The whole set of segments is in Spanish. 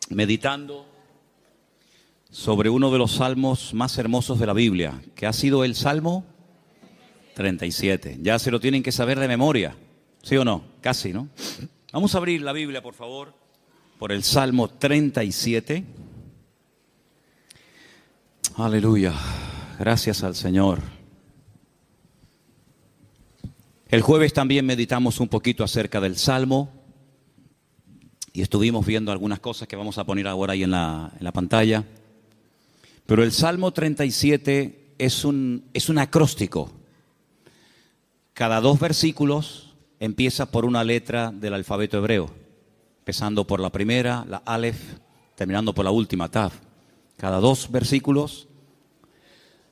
Meditando sobre uno de los salmos más hermosos de la Biblia, que ha sido el Salmo 37. Ya se lo tienen que saber de memoria, ¿sí o no? Casi, ¿no? Vamos a abrir la Biblia, por favor, por el Salmo 37. Aleluya, gracias al Señor. El jueves también meditamos un poquito acerca del Salmo y estuvimos viendo algunas cosas que vamos a poner ahora ahí en la pantalla. Pero el Salmo 37 es un acróstico. Cada 2 versículos empieza por una letra del alfabeto hebreo, empezando por la primera, la Aleph, terminando por la última, Tav. Cada 2 versículos,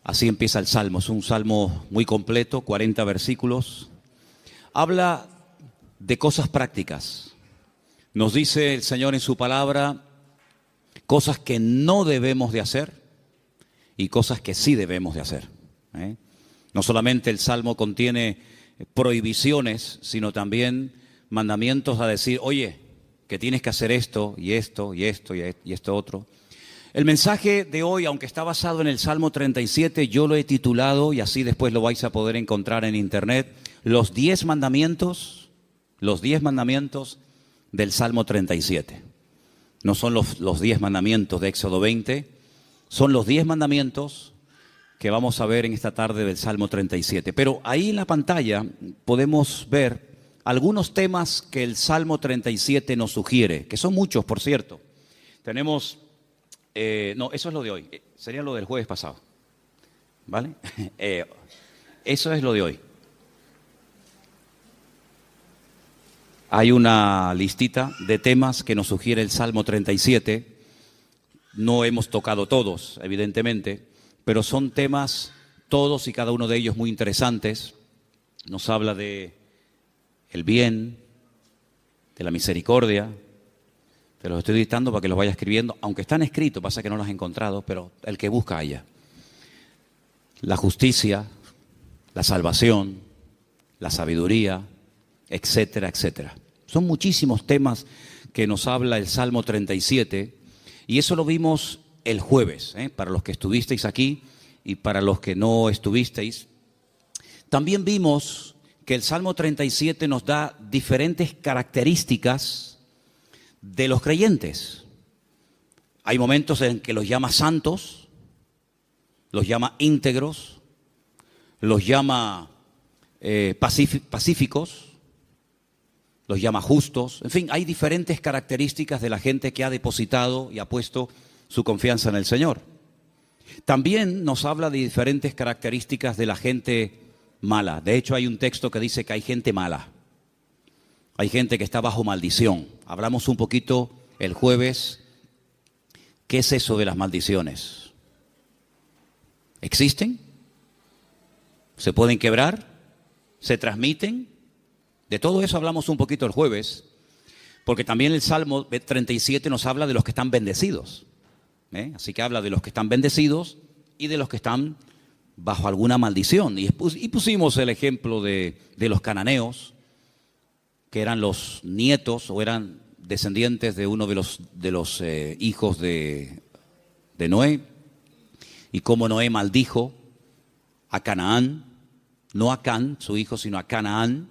así empieza el Salmo. Es un salmo muy completo, 40 versículos. Habla de cosas prácticas. Nos dice el Señor en su palabra cosas que no debemos de hacer y cosas que sí debemos de hacer. No solamente el Salmo contiene prohibiciones, sino también mandamientos a decir, oye, que tienes que hacer esto y esto y esto y esto otro. El mensaje de hoy, aunque está basado en el Salmo 37, yo lo he titulado, y así después lo vais a poder encontrar en internet, los 10 mandamientos del Salmo 37. No son los 10 mandamientos de Éxodo 20, son los 10 mandamientos que vamos a ver en esta tarde del Salmo 37. Pero ahí en la pantalla podemos ver algunos temas que el Salmo 37 nos sugiere, que son muchos, por cierto. Tenemos, no, eso es lo de hoy, sería lo del jueves pasado, ¿vale? Eso es lo de hoy. Hay una listita de temas que nos sugiere el Salmo 37. No hemos tocado todos, evidentemente, pero son temas, todos y cada uno de ellos muy interesantes. Nos habla de el bien, de la misericordia. Te los estoy dictando para que los vayas escribiendo, aunque están escritos, pasa que no los he encontrado, pero el que busca haya. La justicia, la salvación, la sabiduría, etcétera, etcétera. Son muchísimos temas que nos habla el Salmo 37 y eso lo vimos el jueves, para los que estuvisteis aquí y para los que no estuvisteis. También vimos que el Salmo 37 nos da diferentes características de los creyentes. Hay momentos en que los llama santos, los llama íntegros, los llama pacíficos, los llama justos. En fin, hay diferentes características de la gente que ha depositado y ha puesto su confianza en el Señor. También nos habla de diferentes características de la gente mala. De hecho, hay un texto que dice que hay gente mala. Hay gente que está bajo maldición. Hablamos un poquito el jueves. ¿Qué es eso de las maldiciones? ¿Existen? ¿Se pueden quebrar? ¿Se transmiten? De todo eso hablamos un poquito el jueves, porque también el Salmo 37 nos habla de los que están bendecidos. Así que habla de los que están bendecidos y de los que están bajo alguna maldición. Y pusimos el ejemplo de los cananeos, que eran los nietos o eran descendientes de uno de los hijos de Noé, y cómo Noé maldijo a Canaán, no a Can, su hijo, sino a Canaán,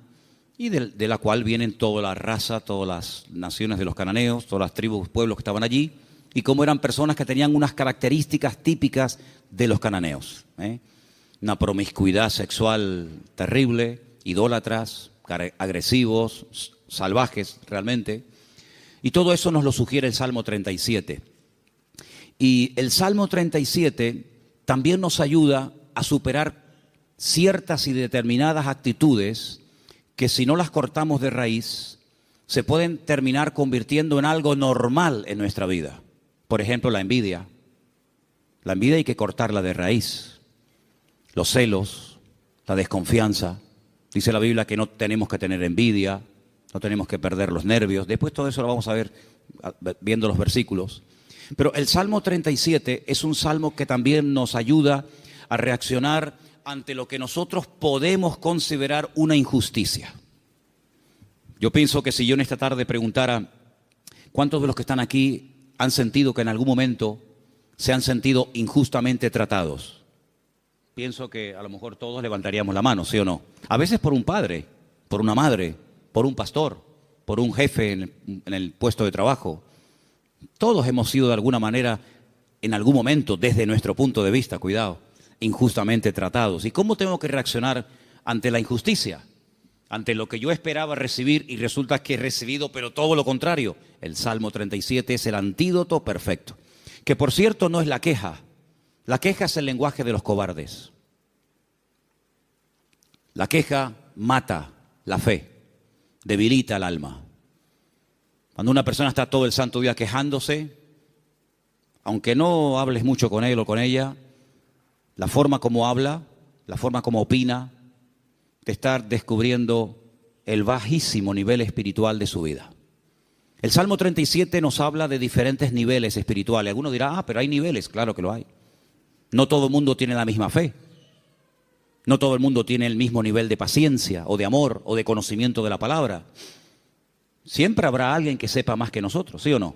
y de la cual vienen toda la raza, todas las naciones de los cananeos, todas las tribus, pueblos que estaban allí, y cómo eran personas que tenían unas características típicas de los cananeos. Una promiscuidad sexual terrible, idólatras, agresivos, salvajes realmente. Y todo eso nos lo sugiere el Salmo 37. Y el Salmo 37 también nos ayuda a superar ciertas y determinadas actitudes que si no las cortamos de raíz, se pueden terminar convirtiendo en algo normal en nuestra vida. Por ejemplo, la envidia. La envidia hay que cortarla de raíz. Los celos, la desconfianza. Dice la Biblia que no tenemos que tener envidia, no tenemos que perder los nervios. Después todo eso lo vamos a ver viendo los versículos. Pero el Salmo 37 es un salmo que también nos ayuda a reaccionar ante lo que nosotros podemos considerar una injusticia. Yo pienso que si yo en esta tarde preguntara, ¿cuántos de los que están aquí han sentido que en algún momento se han sentido injustamente tratados? Pienso que a lo mejor todos levantaríamos la mano, ¿sí o no? A veces por un padre, por una madre, por un pastor, por un jefe en el puesto de trabajo. Todos hemos sido de alguna manera, en algún momento, desde nuestro punto de vista, cuidado, injustamente tratados. ¿Y cómo tengo que reaccionar ante la injusticia? Ante lo que yo esperaba recibir y resulta que he recibido, pero todo lo contrario. El Salmo 37 es el antídoto perfecto. Que por cierto no es la queja. La queja es el lenguaje de los cobardes. La queja mata la fe, debilita el alma. Cuando una persona está todo el santo día quejándose, aunque no hables mucho con él o con ella, la forma como habla, la forma como opina, te está descubriendo el bajísimo nivel espiritual de su vida. El Salmo 37 nos habla de diferentes niveles espirituales. Alguno dirá, pero hay niveles, claro que lo hay. No todo el mundo tiene la misma fe. No todo el mundo tiene el mismo nivel de paciencia o de amor o de conocimiento de la palabra. Siempre habrá alguien que sepa más que nosotros, ¿sí o no?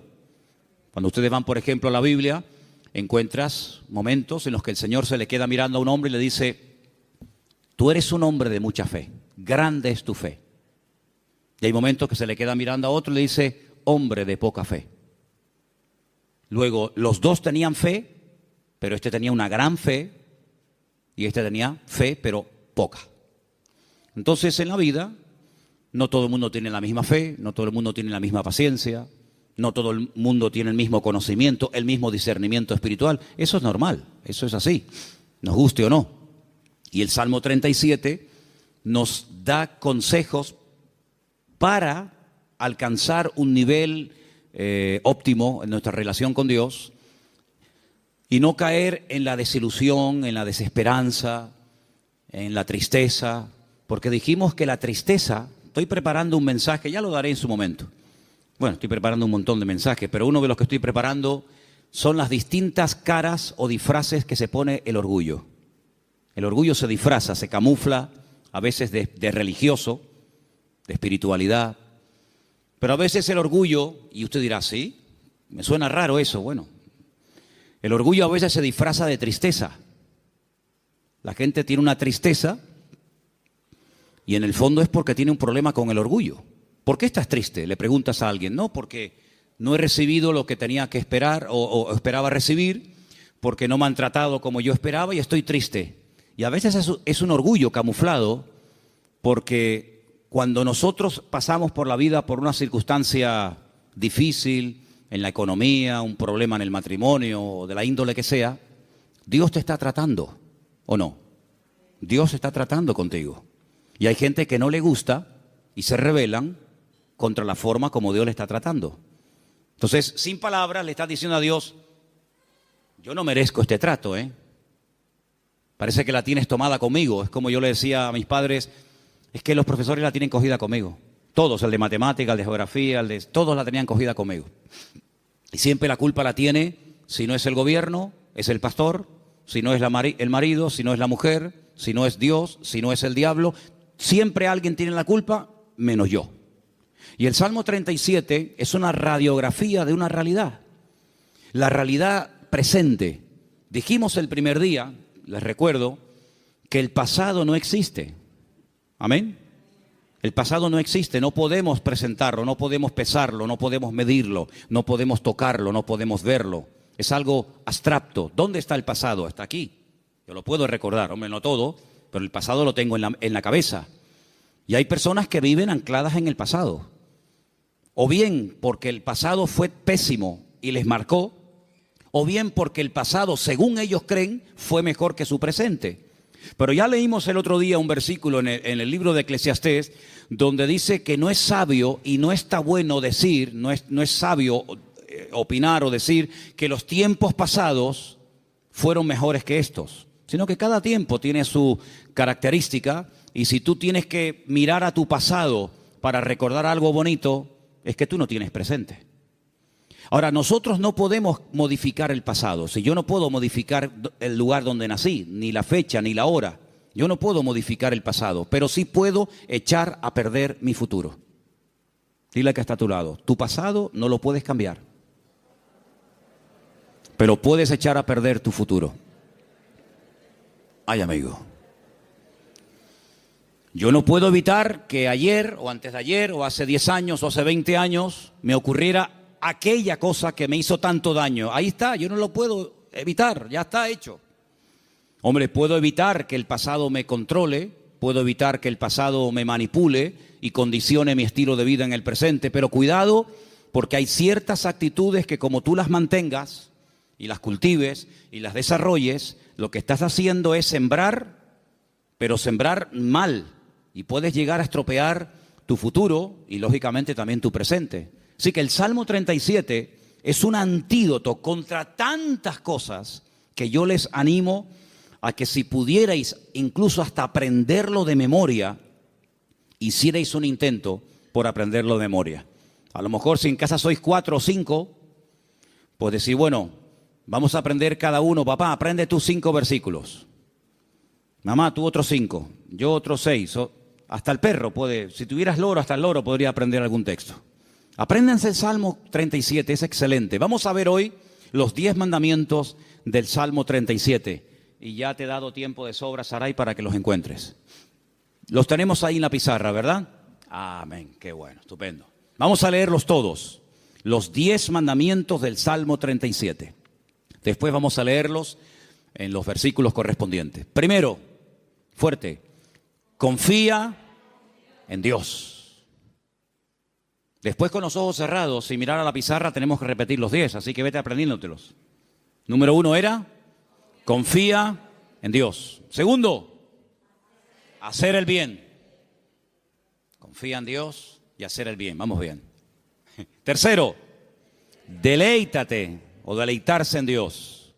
Cuando ustedes van, por ejemplo, a la Biblia, encuentras momentos en los que el Señor se le queda mirando a un hombre y le dice, tú eres un hombre de mucha fe, grande es tu fe. Y hay momentos que se le queda mirando a otro y le dice, hombre de poca fe. Luego, los dos tenían fe, pero este tenía una gran fe y este tenía fe, pero poca. Entonces, en la vida, no todo el mundo tiene la misma fe, no todo el mundo tiene la misma paciencia, no todo el mundo tiene el mismo conocimiento, el mismo discernimiento espiritual. Eso es normal, eso es así, nos guste o no. Y el Salmo 37 nos da consejos para alcanzar un nivel óptimo en nuestra relación con Dios y no caer en la desilusión, en la desesperanza, en la tristeza, porque dijimos que la tristeza, estoy preparando un mensaje, ya lo daré en su momento. Bueno, estoy preparando un montón de mensajes, pero uno de los que estoy preparando son las distintas caras o disfraces que se pone el orgullo. El orgullo se disfraza, se camufla, a veces de religioso, de espiritualidad, pero a veces el orgullo, y usted dirá, ¿sí? Me suena raro eso. Bueno, el orgullo a veces se disfraza de tristeza. La gente tiene una tristeza y en el fondo es porque tiene un problema con el orgullo. ¿Por qué estás triste? Le preguntas a alguien. No, porque no he recibido lo que tenía que esperar o esperaba recibir, porque no me han tratado como yo esperaba y estoy triste. Y a veces es un orgullo camuflado, porque cuando nosotros pasamos por la vida por una circunstancia difícil, en la economía, un problema en el matrimonio, o de la índole que sea, Dios te está tratando, ¿o no? Dios está tratando contigo. Y hay gente que no le gusta y se rebelan contra la forma como Dios le está tratando. Entonces, sin palabras, le estás diciendo a Dios, yo no merezco este trato, Parece que la tienes tomada conmigo. Es como yo le decía a mis padres, es que los profesores la tienen cogida conmigo. Todos, el de matemática, el de geografía, todos la tenían cogida conmigo. Y siempre la culpa la tiene, si no es el gobierno, es el pastor, si no es el marido, si no es la mujer, si no es Dios, si no es el diablo. Siempre alguien tiene la culpa, menos yo. Y el Salmo 37 es una radiografía de una realidad. La realidad presente. Dijimos el primer día, les recuerdo, que el pasado no existe. ¿Amén? El pasado no existe, no podemos presentarlo, no podemos pesarlo, no podemos medirlo, no podemos tocarlo, no podemos verlo. Es algo abstracto. ¿Dónde está el pasado? Está aquí. Yo lo puedo recordar, hombre, no todo, pero el pasado lo tengo en la cabeza. Y hay personas que viven ancladas en el pasado. O bien porque el pasado fue pésimo y les marcó, o bien porque el pasado, según ellos creen, fue mejor que su presente. Pero ya leímos el otro día un versículo en el libro de Eclesiastés donde dice que no es sabio y no está bueno decir, no es sabio opinar o decir que los tiempos pasados fueron mejores que estos, sino que cada tiempo tiene su característica y si tú tienes que mirar a tu pasado para recordar algo bonito, es que tú no tienes presente. Ahora, nosotros no podemos modificar el pasado. Si yo no puedo modificar el lugar donde nací, ni la fecha, ni la hora, yo no puedo modificar el pasado, pero sí puedo echar a perder mi futuro. Dile que está a tu lado. Tu pasado no lo puedes cambiar, pero puedes echar a perder tu futuro. Ay, amigo. Yo no puedo evitar que ayer o antes de ayer o hace 10 años o hace 20 años me ocurriera aquella cosa que me hizo tanto daño. Ahí está, yo no lo puedo evitar, ya está hecho. Hombre, puedo evitar que el pasado me controle, puedo evitar que el pasado me manipule y condicione mi estilo de vida en el presente, pero cuidado, porque hay ciertas actitudes que como tú las mantengas y las cultives y las desarrolles, lo que estás haciendo es sembrar, pero sembrar mal, y puedes llegar a estropear tu futuro y lógicamente también tu presente. Así que el Salmo 37 es un antídoto contra tantas cosas que yo les animo a que si pudierais incluso hasta aprenderlo de memoria, hicierais un intento por aprenderlo de memoria. A lo mejor si en casa sois 4 o 5, pues decir, bueno, vamos a aprender cada uno. Papá, aprende tú 5 versículos. Mamá, tú otros 5, yo otros 6. Hasta el perro puede, si tuvieras loro, hasta el loro podría aprender algún texto. Apréndanse el Salmo 37, es excelente. Vamos a ver hoy los 10 mandamientos del Salmo 37. Y ya te he dado tiempo de sobra, Saray, para que los encuentres. Los tenemos ahí en la pizarra, ¿verdad? Amén, qué bueno, estupendo. Vamos a leerlos todos, los 10 mandamientos del Salmo 37. Después vamos a leerlos en los versículos correspondientes. Primero, fuerte, confía en Dios. Después, con los ojos cerrados, sin mirar a la pizarra, tenemos que repetir los 10, así que vete aprendiéndotelos. Número 1 era, confía en Dios. Segundo, hacer el bien. Confía en Dios y hacer el bien. Vamos bien. Tercero, deleítate o deleitarse en Dios.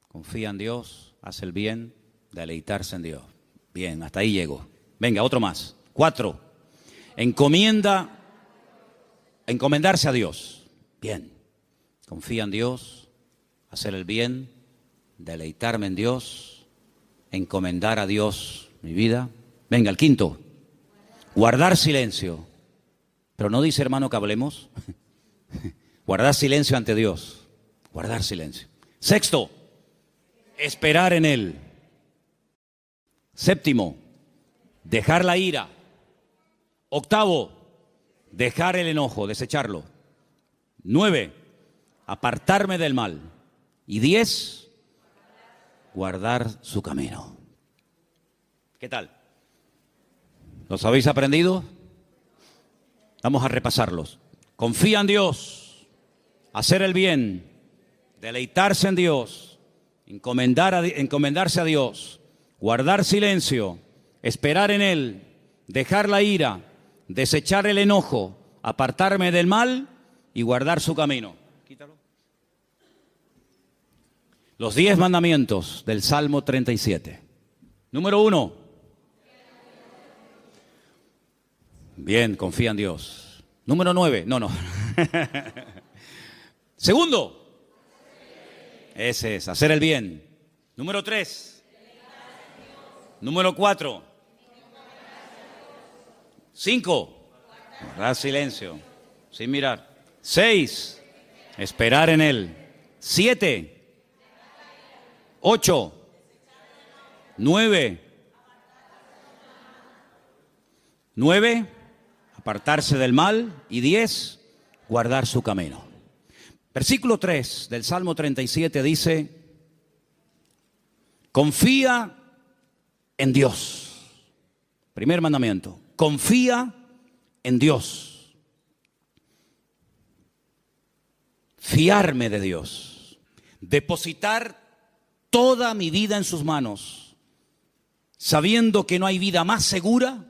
Confía en Dios, haz el bien, deleitarse en Dios. Bien, hasta ahí llego. Venga, otro más. 4, encomendarse a Dios. Bien. Confía en Dios, hacer el bien, deleitarme en Dios, encomendar a Dios mi vida. Venga, el 5, guardar silencio. Pero no dice, hermano, que hablemos. Guardar silencio ante Dios. Guardar silencio. 6, esperar en Él. 7, dejar la ira. 8, dejar el enojo, desecharlo. 9, apartarme del mal. Y 10, guardar su camino. ¿Qué tal? ¿Los habéis aprendido? Vamos a repasarlos. Confía en Dios, hacer el bien, deleitarse en Dios, encomendarse a Dios, guardar silencio, esperar en Él, dejar la ira, desechar el enojo, apartarme del mal y guardar su camino. Quítalo. Los 10 mandamientos del Salmo 37. Número 1. Bien, confía en Dios. Número 9. No. Segundo. Ese es, hacer el bien. Número 3. Número 4. 5. Guardar silencio, sin mirar. 6. Esperar en Él. 7. 8, 9, apartarse del mal. Y 10, guardar su camino. Versículo 3 del Salmo 37 dice, confía en Dios. Primer mandamiento, confía en Dios. Fiarme de Dios. Depositar toda mi vida en sus manos, sabiendo que no hay vida más segura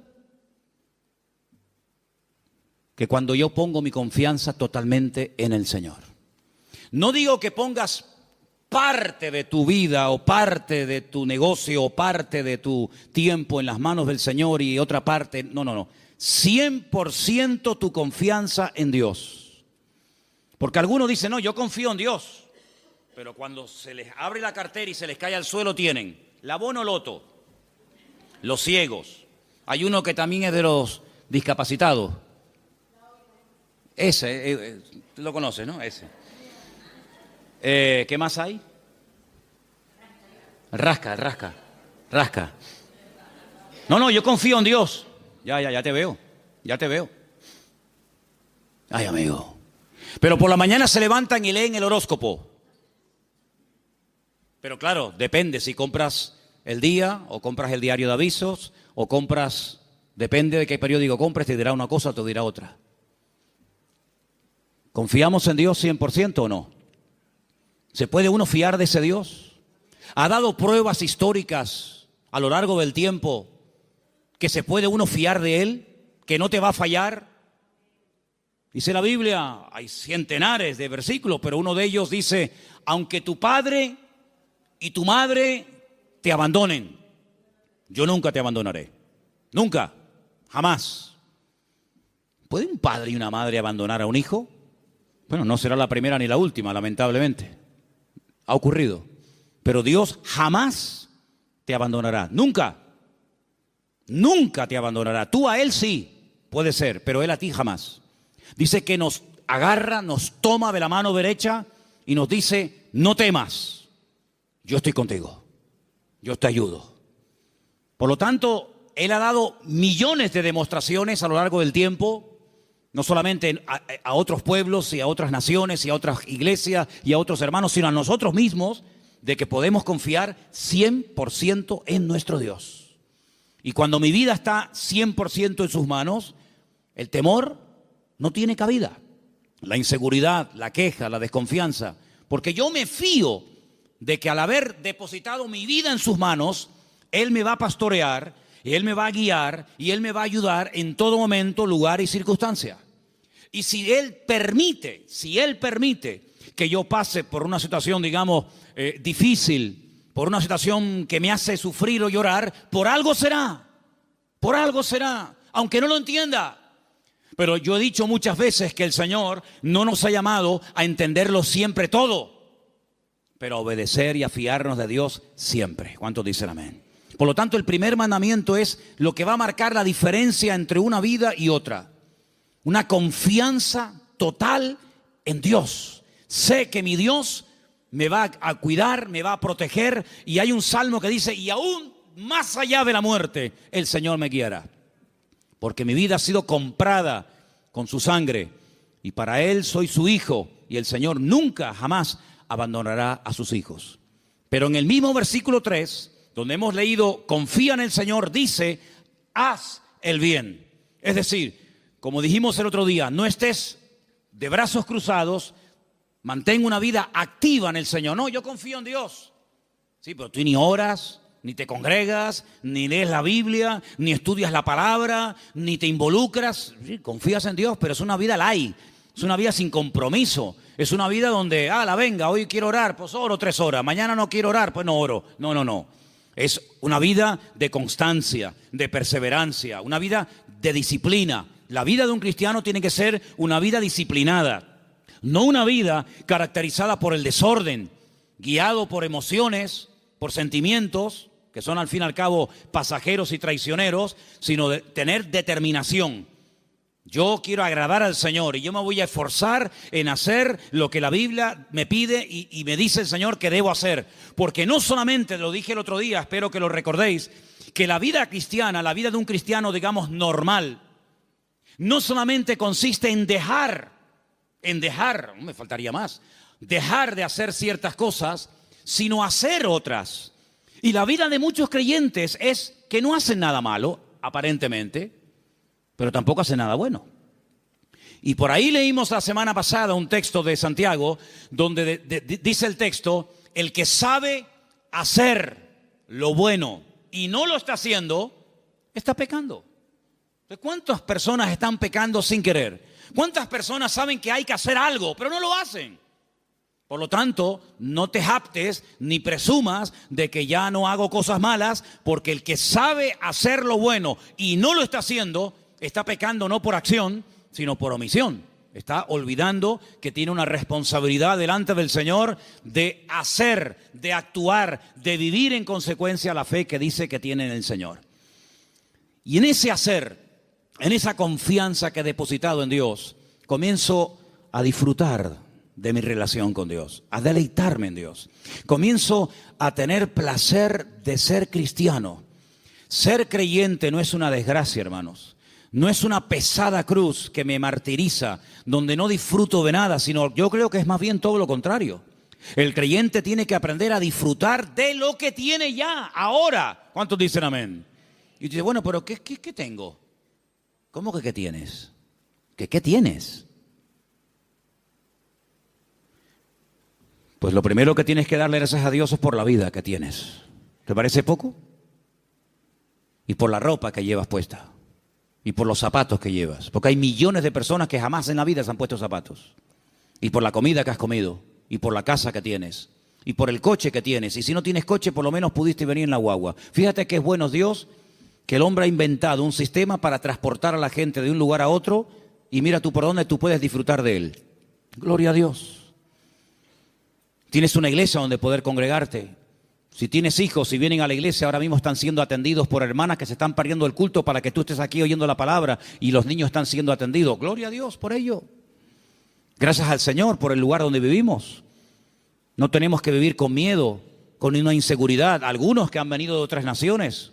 que cuando yo pongo mi confianza totalmente en el Señor. No digo que pongas parte de tu vida o parte de tu negocio o parte de tu tiempo en las manos del Señor y otra parte, no. 100% tu confianza en Dios. Porque algunos dicen, no, yo confío en Dios. Pero cuando se les abre la cartera y se les cae al suelo tienen la bono loto, los ciegos. Hay uno que también es de los discapacitados. Ese, lo conoces, ¿no? Ese. ¿Qué más hay? Rasca. No, yo confío en Dios. Ya te veo. Ay, amigo. Pero por la mañana se levantan y leen el horóscopo. Pero claro, depende si compras el día o compras el diario de avisos o compras, depende de qué periódico compres, te dirá una cosa o te dirá otra. ¿Confiamos en Dios 100% o no? ¿Se puede uno fiar de ese Dios? ¿Ha dado pruebas históricas a lo largo del tiempo que se puede uno fiar de Él? ¿Que no te va a fallar? Dice la Biblia, hay centenares de versículos, pero uno de ellos dice, aunque tu padre y tu madre te abandonen, yo nunca te abandonaré. Nunca, jamás. ¿Puede un padre y una madre abandonar a un hijo? Bueno, no será la primera ni la última, lamentablemente. Ha ocurrido. Pero Dios jamás te abandonará. Nunca. Nunca te abandonará. Tú a Él sí, puede ser, pero Él a ti jamás. Dice que nos agarra, nos toma de la mano derecha y nos dice, no temas, yo estoy contigo, yo te ayudo. Por lo tanto, Él ha dado millones de demostraciones a lo largo del tiempo, no solamente a otros pueblos y a otras naciones y a otras iglesias y a otros hermanos, sino a nosotros mismos, de que podemos confiar 100% en nuestro Dios. Y cuando mi vida está 100% en sus manos, el temor no tiene cabida. La inseguridad, la queja, la desconfianza. Porque yo me fío de que al haber depositado mi vida en sus manos, Él me va a pastorear, y Él me va a guiar, y Él me va a ayudar en todo momento, lugar y circunstancia. Y si Él permite que yo pase por una situación, digamos, difícil, por una situación que me hace sufrir o llorar, por algo será, aunque no lo entienda. Pero yo he dicho muchas veces que el Señor no nos ha llamado a entenderlo siempre todo, pero a obedecer y a fiarnos de Dios siempre. ¿Cuántos dicen amén? Por lo tanto, el primer mandamiento es lo que va a marcar la diferencia entre una vida y otra. Una confianza total en Dios. Sé que mi Dios me va a cuidar, me va a proteger, y hay un salmo que dice, y aún más allá de la muerte, el Señor me guiará. Porque mi vida ha sido comprada con su sangre, y para Él soy su hijo, y el Señor nunca, jamás abandonará a sus hijos. Pero en el mismo versículo 3, donde hemos leído, confía en el Señor, dice, haz el bien. Es decir, como dijimos el otro día, no estés de brazos cruzados, mantén una vida activa en el Señor. No, yo confío en Dios. Sí, pero tú ni oras, ni te congregas, ni lees la Biblia, ni estudias la palabra, ni te involucras. Sí, confías en Dios, pero es una vida light, es una vida sin compromiso. Es una vida donde, venga, hoy quiero orar, pues oro 3 horas. Mañana no quiero orar, pues no oro. No. Es una vida de constancia, de perseverancia, una vida de disciplina. La vida de un cristiano tiene que ser una vida disciplinada, no una vida caracterizada por el desorden, guiado por emociones, por sentimientos, que son al fin y al cabo pasajeros y traicioneros, sino de tener determinación. Yo quiero agradar al Señor y yo me voy a esforzar en hacer lo que la Biblia me pide y me dice el Señor que debo hacer. Porque no solamente, lo dije el otro día, espero que lo recordéis, que la vida cristiana, la vida de un cristiano, digamos, normal, no solamente consiste en dejar, me faltaría más, dejar de hacer ciertas cosas, sino hacer otras. Y la vida de muchos creyentes es que no hacen nada malo, aparentemente, pero tampoco hacen nada bueno. Y por ahí leímos la semana pasada un texto de Santiago, donde dice el texto, el que sabe hacer lo bueno y no lo está haciendo, está pecando. ¿Cuántas personas están pecando sin querer? ¿Cuántas personas saben que hay que hacer algo, pero no lo hacen? Por lo tanto, no te jactes ni presumas de que ya no hago cosas malas, porque el que sabe hacer lo bueno y no lo está haciendo, está pecando no por acción, sino por omisión. Está olvidando que tiene una responsabilidad delante del Señor de hacer, de actuar, de vivir en consecuencia la fe que dice que tiene en el Señor. Y en ese hacer, en esa confianza que he depositado en Dios, comienzo a disfrutar de mi relación con Dios, a deleitarme en Dios. Comienzo a tener placer de ser cristiano. Ser creyente no es una desgracia, hermanos. No es una pesada cruz que me martiriza, donde no disfruto de nada, sino yo creo que es más bien todo lo contrario. El creyente tiene que aprender a disfrutar de lo que tiene ya, ahora. ¿Cuántos dicen amén? Y dice, bueno, pero ¿qué tengo? ¿Cómo que qué tienes? ¿Qué tienes? Pues lo primero que tienes que darle gracias a Dios es por la vida que tienes. ¿Te parece poco? Y por la ropa que llevas puesta. Y por los zapatos que llevas. Porque hay millones de personas que jamás en la vida se han puesto zapatos. Y por la comida que has comido. Y por la casa que tienes. Y por el coche que tienes. Y si no tienes coche, por lo menos pudiste venir en la guagua. Fíjate que es bueno Dios que el hombre ha inventado un sistema para transportar a la gente de un lugar a otro. Y mira tú por dónde tú puedes disfrutar de él. Gloria a Dios. Tienes una iglesia donde poder congregarte. Si tienes hijos, si vienen a la iglesia, ahora mismo están siendo atendidos por hermanas que se están perdiendo el culto para que tú estés aquí oyendo la palabra y los niños están siendo atendidos. Gloria a Dios por ello. Gracias al Señor por el lugar donde vivimos. No tenemos que vivir con miedo, con una inseguridad. Algunos que han venido de otras naciones,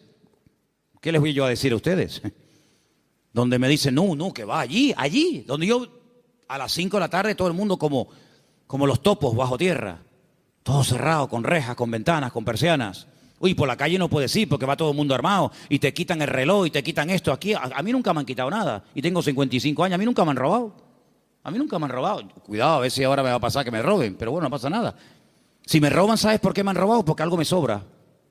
¿qué les voy yo a decir a ustedes? Donde me dicen, no, que va allí. Donde yo a las 5 de la tarde todo el mundo como los topos bajo tierra. Todo cerrado, con rejas, con ventanas, con persianas. Uy, por la calle no puedes ir porque va todo el mundo armado y te quitan el reloj y te quitan esto. Aquí a mí nunca me han quitado nada y tengo 55 años, a mí nunca me han robado. Cuidado, a ver si ahora me va a pasar que me roben, pero bueno, no pasa nada. Si me roban, ¿sabes por qué me han robado? Porque algo me sobra.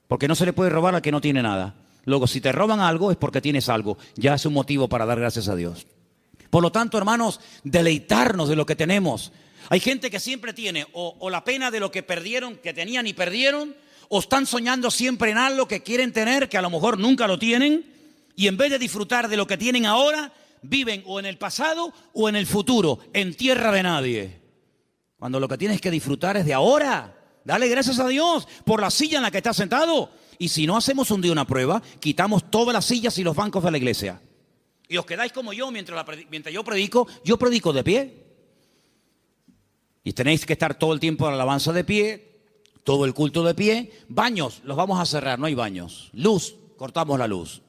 Porque no se le puede robar al que no tiene nada. Luego, si te roban algo es porque tienes algo. Ya es un motivo para dar gracias a Dios. Por lo tanto, hermanos, deleitarnos de lo que tenemos. Hay gente que siempre tiene o la pena de lo que perdieron, que tenían y perdieron, o están soñando siempre en algo que quieren tener, que a lo mejor nunca lo tienen, y en vez de disfrutar de lo que tienen ahora, viven o en el pasado o en el futuro, en tierra de nadie. Cuando lo que tienes que disfrutar es de ahora. Dale gracias a Dios por la silla en la que estás sentado. Y si no hacemos un día una prueba, quitamos todas las sillas y los bancos de la iglesia. Y os quedáis como yo mientras yo predico de pie. Y tenéis que estar todo el tiempo en la alabanza de pie, todo el culto de pie. Baños, los vamos a cerrar, no hay baños. Luz, cortamos la luz.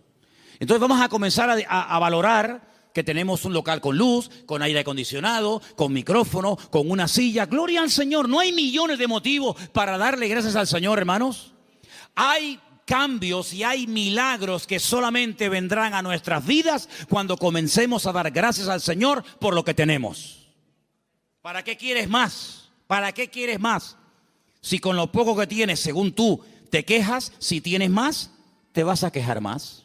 Entonces vamos a comenzar a valorar que tenemos un local con luz, con aire acondicionado, con micrófono, con una silla. Gloria al Señor, no hay millones de motivos para darle gracias al Señor, hermanos. Hay cambios y hay milagros que solamente vendrán a nuestras vidas cuando comencemos a dar gracias al Señor por lo que tenemos. ¿Para qué quieres más? ¿Para qué quieres más? Si con lo poco que tienes, según tú, te quejas, si tienes más, te vas a quejar más.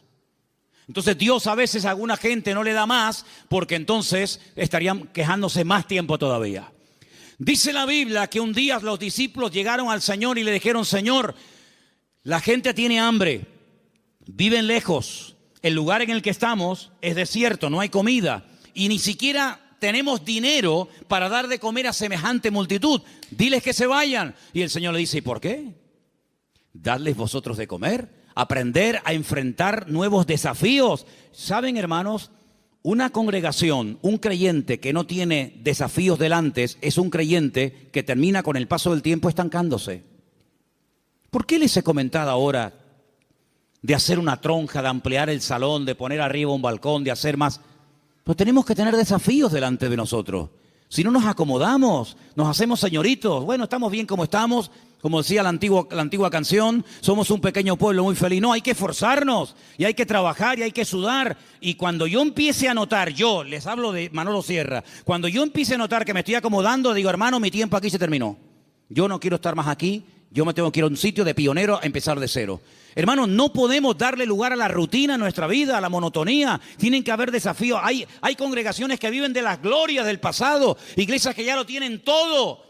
Entonces Dios a veces a alguna gente no le da más porque entonces estarían quejándose más tiempo todavía. Dice la Biblia que un día los discípulos llegaron al Señor y le dijeron, Señor, la gente tiene hambre, viven lejos, el lugar en el que estamos es desierto, no hay comida y ni siquiera tenemos dinero para dar de comer a semejante multitud. Diles que se vayan. Y el Señor le dice, ¿y por qué? Dadles vosotros de comer, aprender a enfrentar nuevos desafíos. ¿Saben, hermanos? Una congregación, un creyente que no tiene desafíos delante es un creyente que termina con el paso del tiempo estancándose. ¿Por qué les he comentado ahora de hacer una tronja, de ampliar el salón, de poner arriba un balcón, de hacer más? Pues tenemos que tener desafíos delante de nosotros. Si no nos acomodamos, nos hacemos señoritos. Bueno, estamos bien como estamos. Como decía la antigua canción, somos un pequeño pueblo muy feliz. No, hay que esforzarnos y hay que trabajar y hay que sudar. Y cuando yo empiece a notar, yo les hablo de Manolo Sierra, cuando yo empiece a notar que me estoy acomodando, digo, hermano, mi tiempo aquí se terminó. Yo no quiero estar más aquí. Yo me tengo que ir a un sitio de pionero a empezar de cero. Hermanos, no podemos darle lugar a la rutina en nuestra vida, a la monotonía. Tienen que haber desafíos. Hay congregaciones que viven de las glorias del pasado, iglesias que ya lo tienen todo.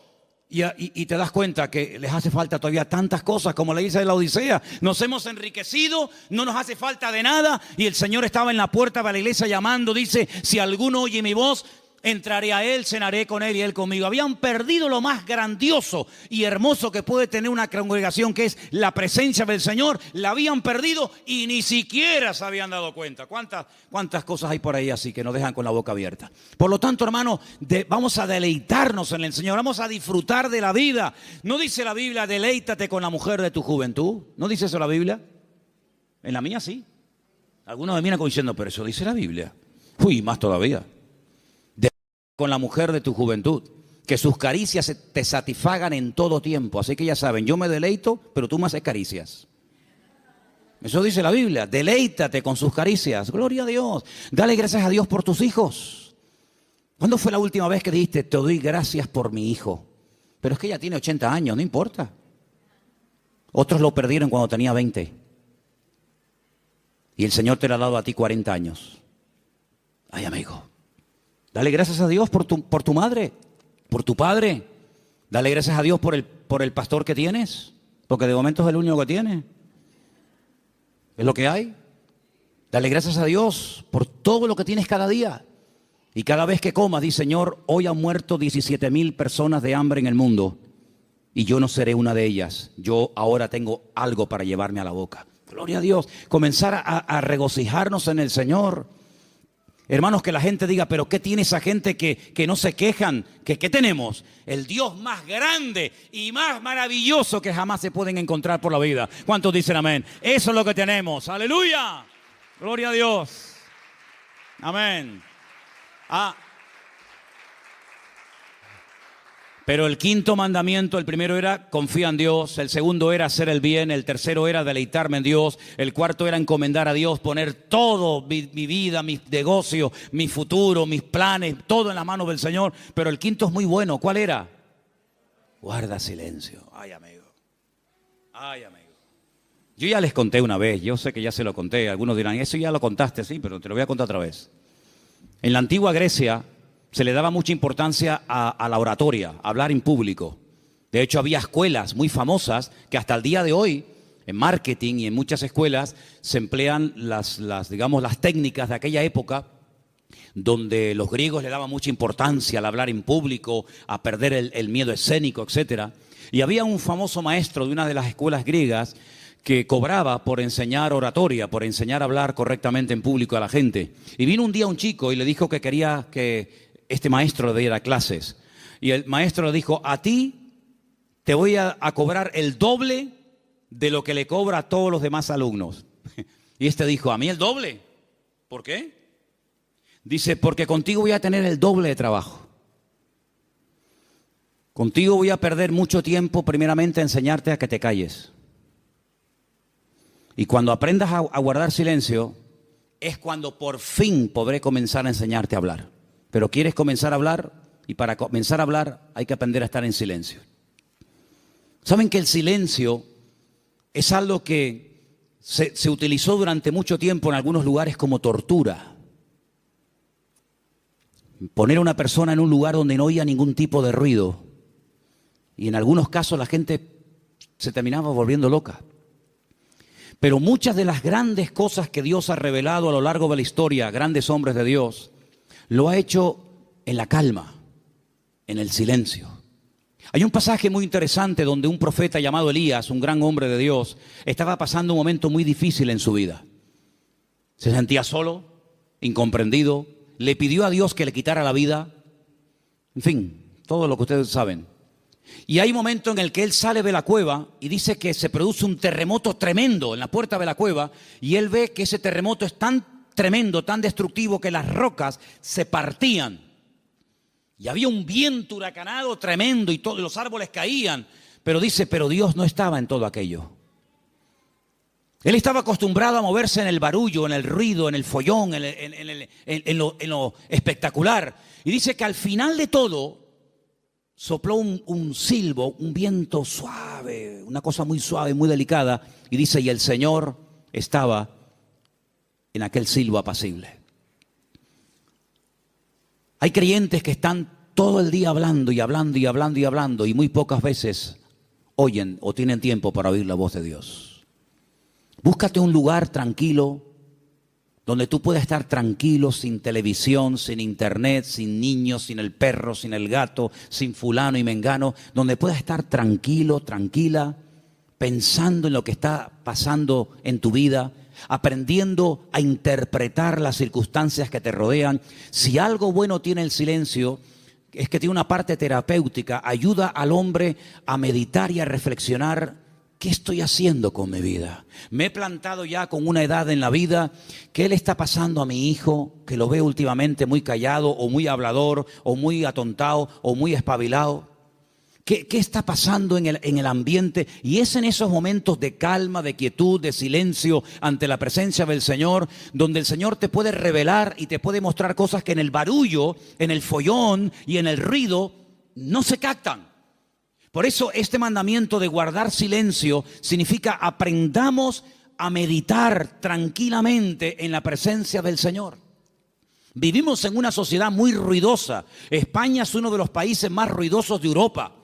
Y te das cuenta que les hace falta todavía tantas cosas como la iglesia de la Odisea. Nos hemos enriquecido, no nos hace falta de nada. Y el Señor estaba en la puerta de la iglesia llamando, dice, si alguno oye mi voz, Entraré a Él, cenaré con Él y Él conmigo. Habían perdido lo más grandioso y hermoso que puede tener una congregación, que es la presencia del Señor. La habían perdido y ni siquiera se habían dado cuenta. ¿Cuántas cosas hay por ahí así que nos dejan con la boca abierta? Por lo tanto, hermano, vamos a deleitarnos en el Señor. Vamos a disfrutar de la vida. ¿No dice la Biblia, deleítate con la mujer de tu juventud? ¿No dice eso la Biblia? En la mía sí. Algunos me miran como diciendo, pero eso dice la Biblia. Uy, más todavía. Con la mujer de tu juventud, que sus caricias te satisfagan en todo tiempo. Así que ya saben, yo me deleito, pero tú me haces caricias. Eso dice la Biblia, deleítate con sus caricias. Gloria a Dios. Dale gracias a Dios por tus hijos. ¿Cuándo fue la última vez que dijiste, te doy gracias por mi hijo? Pero es que ella tiene 80 años, no importa. Otros lo perdieron cuando tenía 20. Y el Señor te lo ha dado a ti 40 años. Ay, amigo. Dale gracias a Dios por tu madre, por tu padre. Dale gracias a Dios por el pastor que tienes, porque de momento es el único que tiene. Es lo que hay. Dale gracias a Dios por todo lo que tienes cada día. Y cada vez que comas, di, Señor, hoy han muerto 17,000 personas de hambre en el mundo y yo no seré una de ellas. Yo ahora tengo algo para llevarme a la boca. Gloria a Dios. Comenzar a regocijarnos en el Señor. Hermanos, que la gente diga, pero ¿qué tiene esa gente que no se quejan? ¿Qué tenemos? El Dios más grande y más maravilloso que jamás se pueden encontrar por la vida. ¿Cuántos dicen amén? Eso es lo que tenemos. ¡Aleluya! Gloria a Dios. Amén. Pero el quinto mandamiento, el primero era confía en Dios, el segundo era hacer el bien, el tercero era deleitarme en Dios, el cuarto era encomendar a Dios, poner todo, mi vida, mis negocios, mi futuro, mis planes, todo en las manos del Señor. Pero el quinto es muy bueno. ¿Cuál era? Guarda silencio. Ay, amigo. Ay, amigo. Yo ya les conté una vez, yo sé que ya se lo conté. Algunos dirán, eso ya lo contaste, sí, pero te lo voy a contar otra vez. En la antigua Grecia se le daba mucha importancia a la oratoria, a hablar en público. De hecho, había escuelas muy famosas que hasta el día de hoy, en marketing y en muchas escuelas, se emplean las técnicas de aquella época, donde los griegos le daban mucha importancia al hablar en público, a perder el miedo escénico, etc. Y había un famoso maestro de una de las escuelas griegas que cobraba por enseñar oratoria, por enseñar a hablar correctamente en público a la gente. Y vino un día un chico y le dijo que quería que este maestro le diera clases. Y el maestro le dijo, a ti te voy a cobrar el doble de lo que le cobra a todos los demás alumnos. Y este dijo, ¿a mí el doble? ¿Por qué? Dice, porque contigo voy a tener el doble de trabajo. Contigo voy a perder mucho tiempo, primeramente, a enseñarte a que te calles. Y cuando aprendas a guardar silencio, es cuando por fin podré comenzar a enseñarte a hablar. Pero quieres comenzar a hablar, y para comenzar a hablar hay que aprender a estar en silencio. ¿Saben que el silencio es algo que se utilizó durante mucho tiempo en algunos lugares como tortura? Poner a una persona en un lugar donde no oía ningún tipo de ruido. Y en algunos casos la gente se terminaba volviendo loca. Pero muchas de las grandes cosas que Dios ha revelado a lo largo de la historia, grandes hombres de Dios, lo ha hecho en la calma, en el silencio. Hay un pasaje muy interesante donde un profeta llamado Elías, un gran hombre de Dios, estaba pasando un momento muy difícil en su vida. Se sentía solo, incomprendido, le pidió a Dios que le quitara la vida. En fin, todo lo que ustedes saben. Y hay un momento en el que él sale de la cueva y dice que se produce un terremoto tremendo en la puerta de la cueva, y él ve que ese terremoto es tan tremendo, tan destructivo, que las rocas se partían. Y había un viento huracanado tremendo y todos los árboles caían. Pero dice, pero Dios no estaba en todo aquello. Él estaba acostumbrado a moverse en el barullo, en el ruido, en el follón, en lo espectacular. Y dice que al final de todo sopló un silbo, un viento suave, una cosa muy suave, muy delicada. Y dice, y el Señor estaba en aquel silbo apacible. Hay creyentes que están todo el día hablando y hablando y hablando y hablando, y muy pocas veces oyen o tienen tiempo para oír la voz de Dios. Búscate un lugar tranquilo, donde tú puedas estar tranquilo, sin televisión, sin internet, sin niños, sin el perro, sin el gato, sin fulano y mengano, donde puedas estar tranquilo, tranquila, pensando en lo que está pasando en tu vida, aprendiendo a interpretar las circunstancias que te rodean. Si algo bueno tiene el silencio, es que tiene una parte terapéutica, ayuda al hombre a meditar y a reflexionar. ¿Qué estoy haciendo con mi vida? Me he plantado ya con una edad en la vida. ¿Qué le está pasando a mi hijo? Que lo veo últimamente muy callado o muy hablador o muy atontado o muy espabilado. ¿Qué está pasando en el ambiente? Y es en esos momentos de calma, de quietud, de silencio ante la presencia del Señor, donde el Señor te puede revelar y te puede mostrar cosas que en el barullo, en el follón y en el ruido no se captan. Por eso este mandamiento de guardar silencio significa aprendamos a meditar tranquilamente en la presencia del Señor. Vivimos en una sociedad muy ruidosa. España es uno de los países más ruidosos de Europa.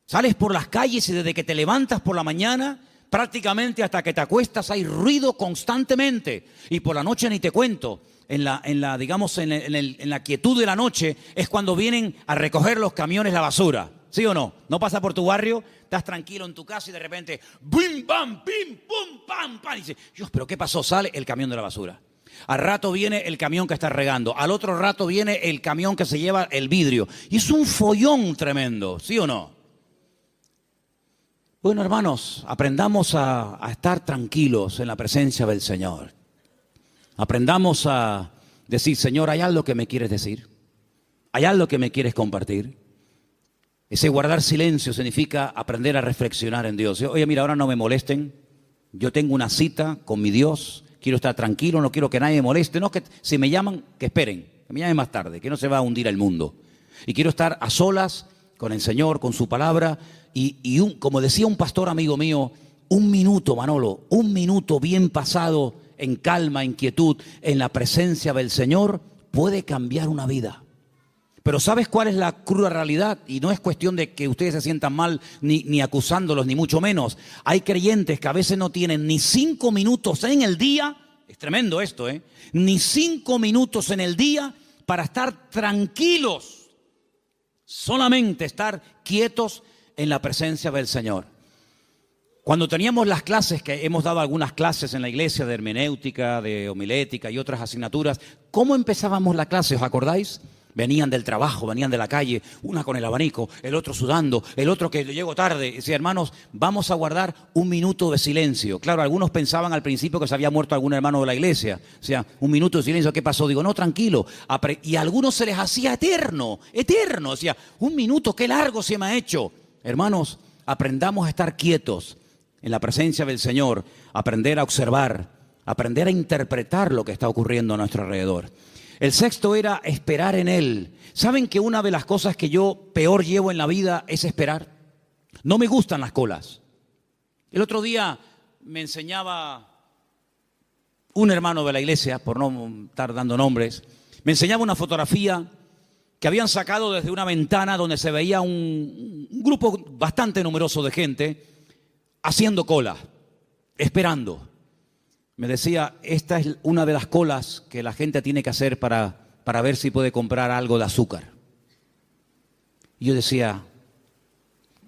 Sales por las calles y desde que te levantas por la mañana, prácticamente hasta que te acuestas hay ruido constantemente. Y por la noche ni te cuento. En la quietud de la noche es cuando vienen a recoger los camiones la basura. ¿Sí o no? No pasa por tu barrio, estás tranquilo en tu casa y de repente ¡bim, bam, bim, pum, pam, pam! Y dices, Dios, ¿pero qué pasó? Sale el camión de la basura. Al rato viene el camión que está regando. Al otro rato viene el camión que se lleva el vidrio. Y es un follón tremendo, ¿sí o no? Bueno, hermanos, aprendamos a estar tranquilos en la presencia del Señor. Aprendamos a decir, Señor, ¿hay algo que me quieres decir? ¿Hay algo que me quieres compartir? Ese guardar silencio significa aprender a reflexionar en Dios. Oye, mira, ahora no me molesten. Yo tengo una cita con mi Dios. Quiero estar tranquilo, no quiero que nadie me moleste. No, que si me llaman, que esperen. Que me llamen más tarde, que no se va a hundir el mundo. Y quiero estar a solas con el Señor, con su palabra. Como decía un pastor amigo mío, un minuto, Manolo, un minuto bien pasado en calma, en quietud, en la presencia del Señor, puede cambiar una vida. Pero ¿sabes cuál es la cruda realidad? Y no es cuestión de que ustedes se sientan mal ni acusándolos, ni mucho menos. Hay creyentes que a veces no tienen ni 5 minutos en el día. Es tremendo esto, ¿eh? Ni 5 minutos en el día para estar tranquilos. Solamente estar quietos en la presencia del Señor. Cuando teníamos las clases, que hemos dado algunas clases en la iglesia de hermenéutica, de homilética y otras asignaturas, ¿cómo empezábamos la clase? ¿Os acordáis? Venían del trabajo, venían de la calle, una con el abanico, el otro sudando, el otro que llegó tarde. Decía, hermanos, vamos a guardar un minuto de silencio. Claro, algunos pensaban al principio que se había muerto algún hermano de la iglesia. O sea, un minuto de silencio, ¿qué pasó? Digo, no, tranquilo. Y a algunos se les hacía eterno. O sea, un minuto, qué largo se me ha hecho. Hermanos, aprendamos a estar quietos en la presencia del Señor, aprender a observar, aprender a interpretar lo que está ocurriendo a nuestro alrededor. El sexto era esperar en Él. ¿Saben que una de las cosas que yo peor llevo en la vida es esperar? No me gustan las colas. El otro día me enseñaba un hermano de la iglesia, por no estar dando nombres, me enseñaba una fotografía que habían sacado desde una ventana donde se veía un grupo bastante numeroso de gente haciendo cola, esperando. Me decía, esta es una de las colas que la gente tiene que hacer para ver si puede comprar algo de azúcar. Y yo decía,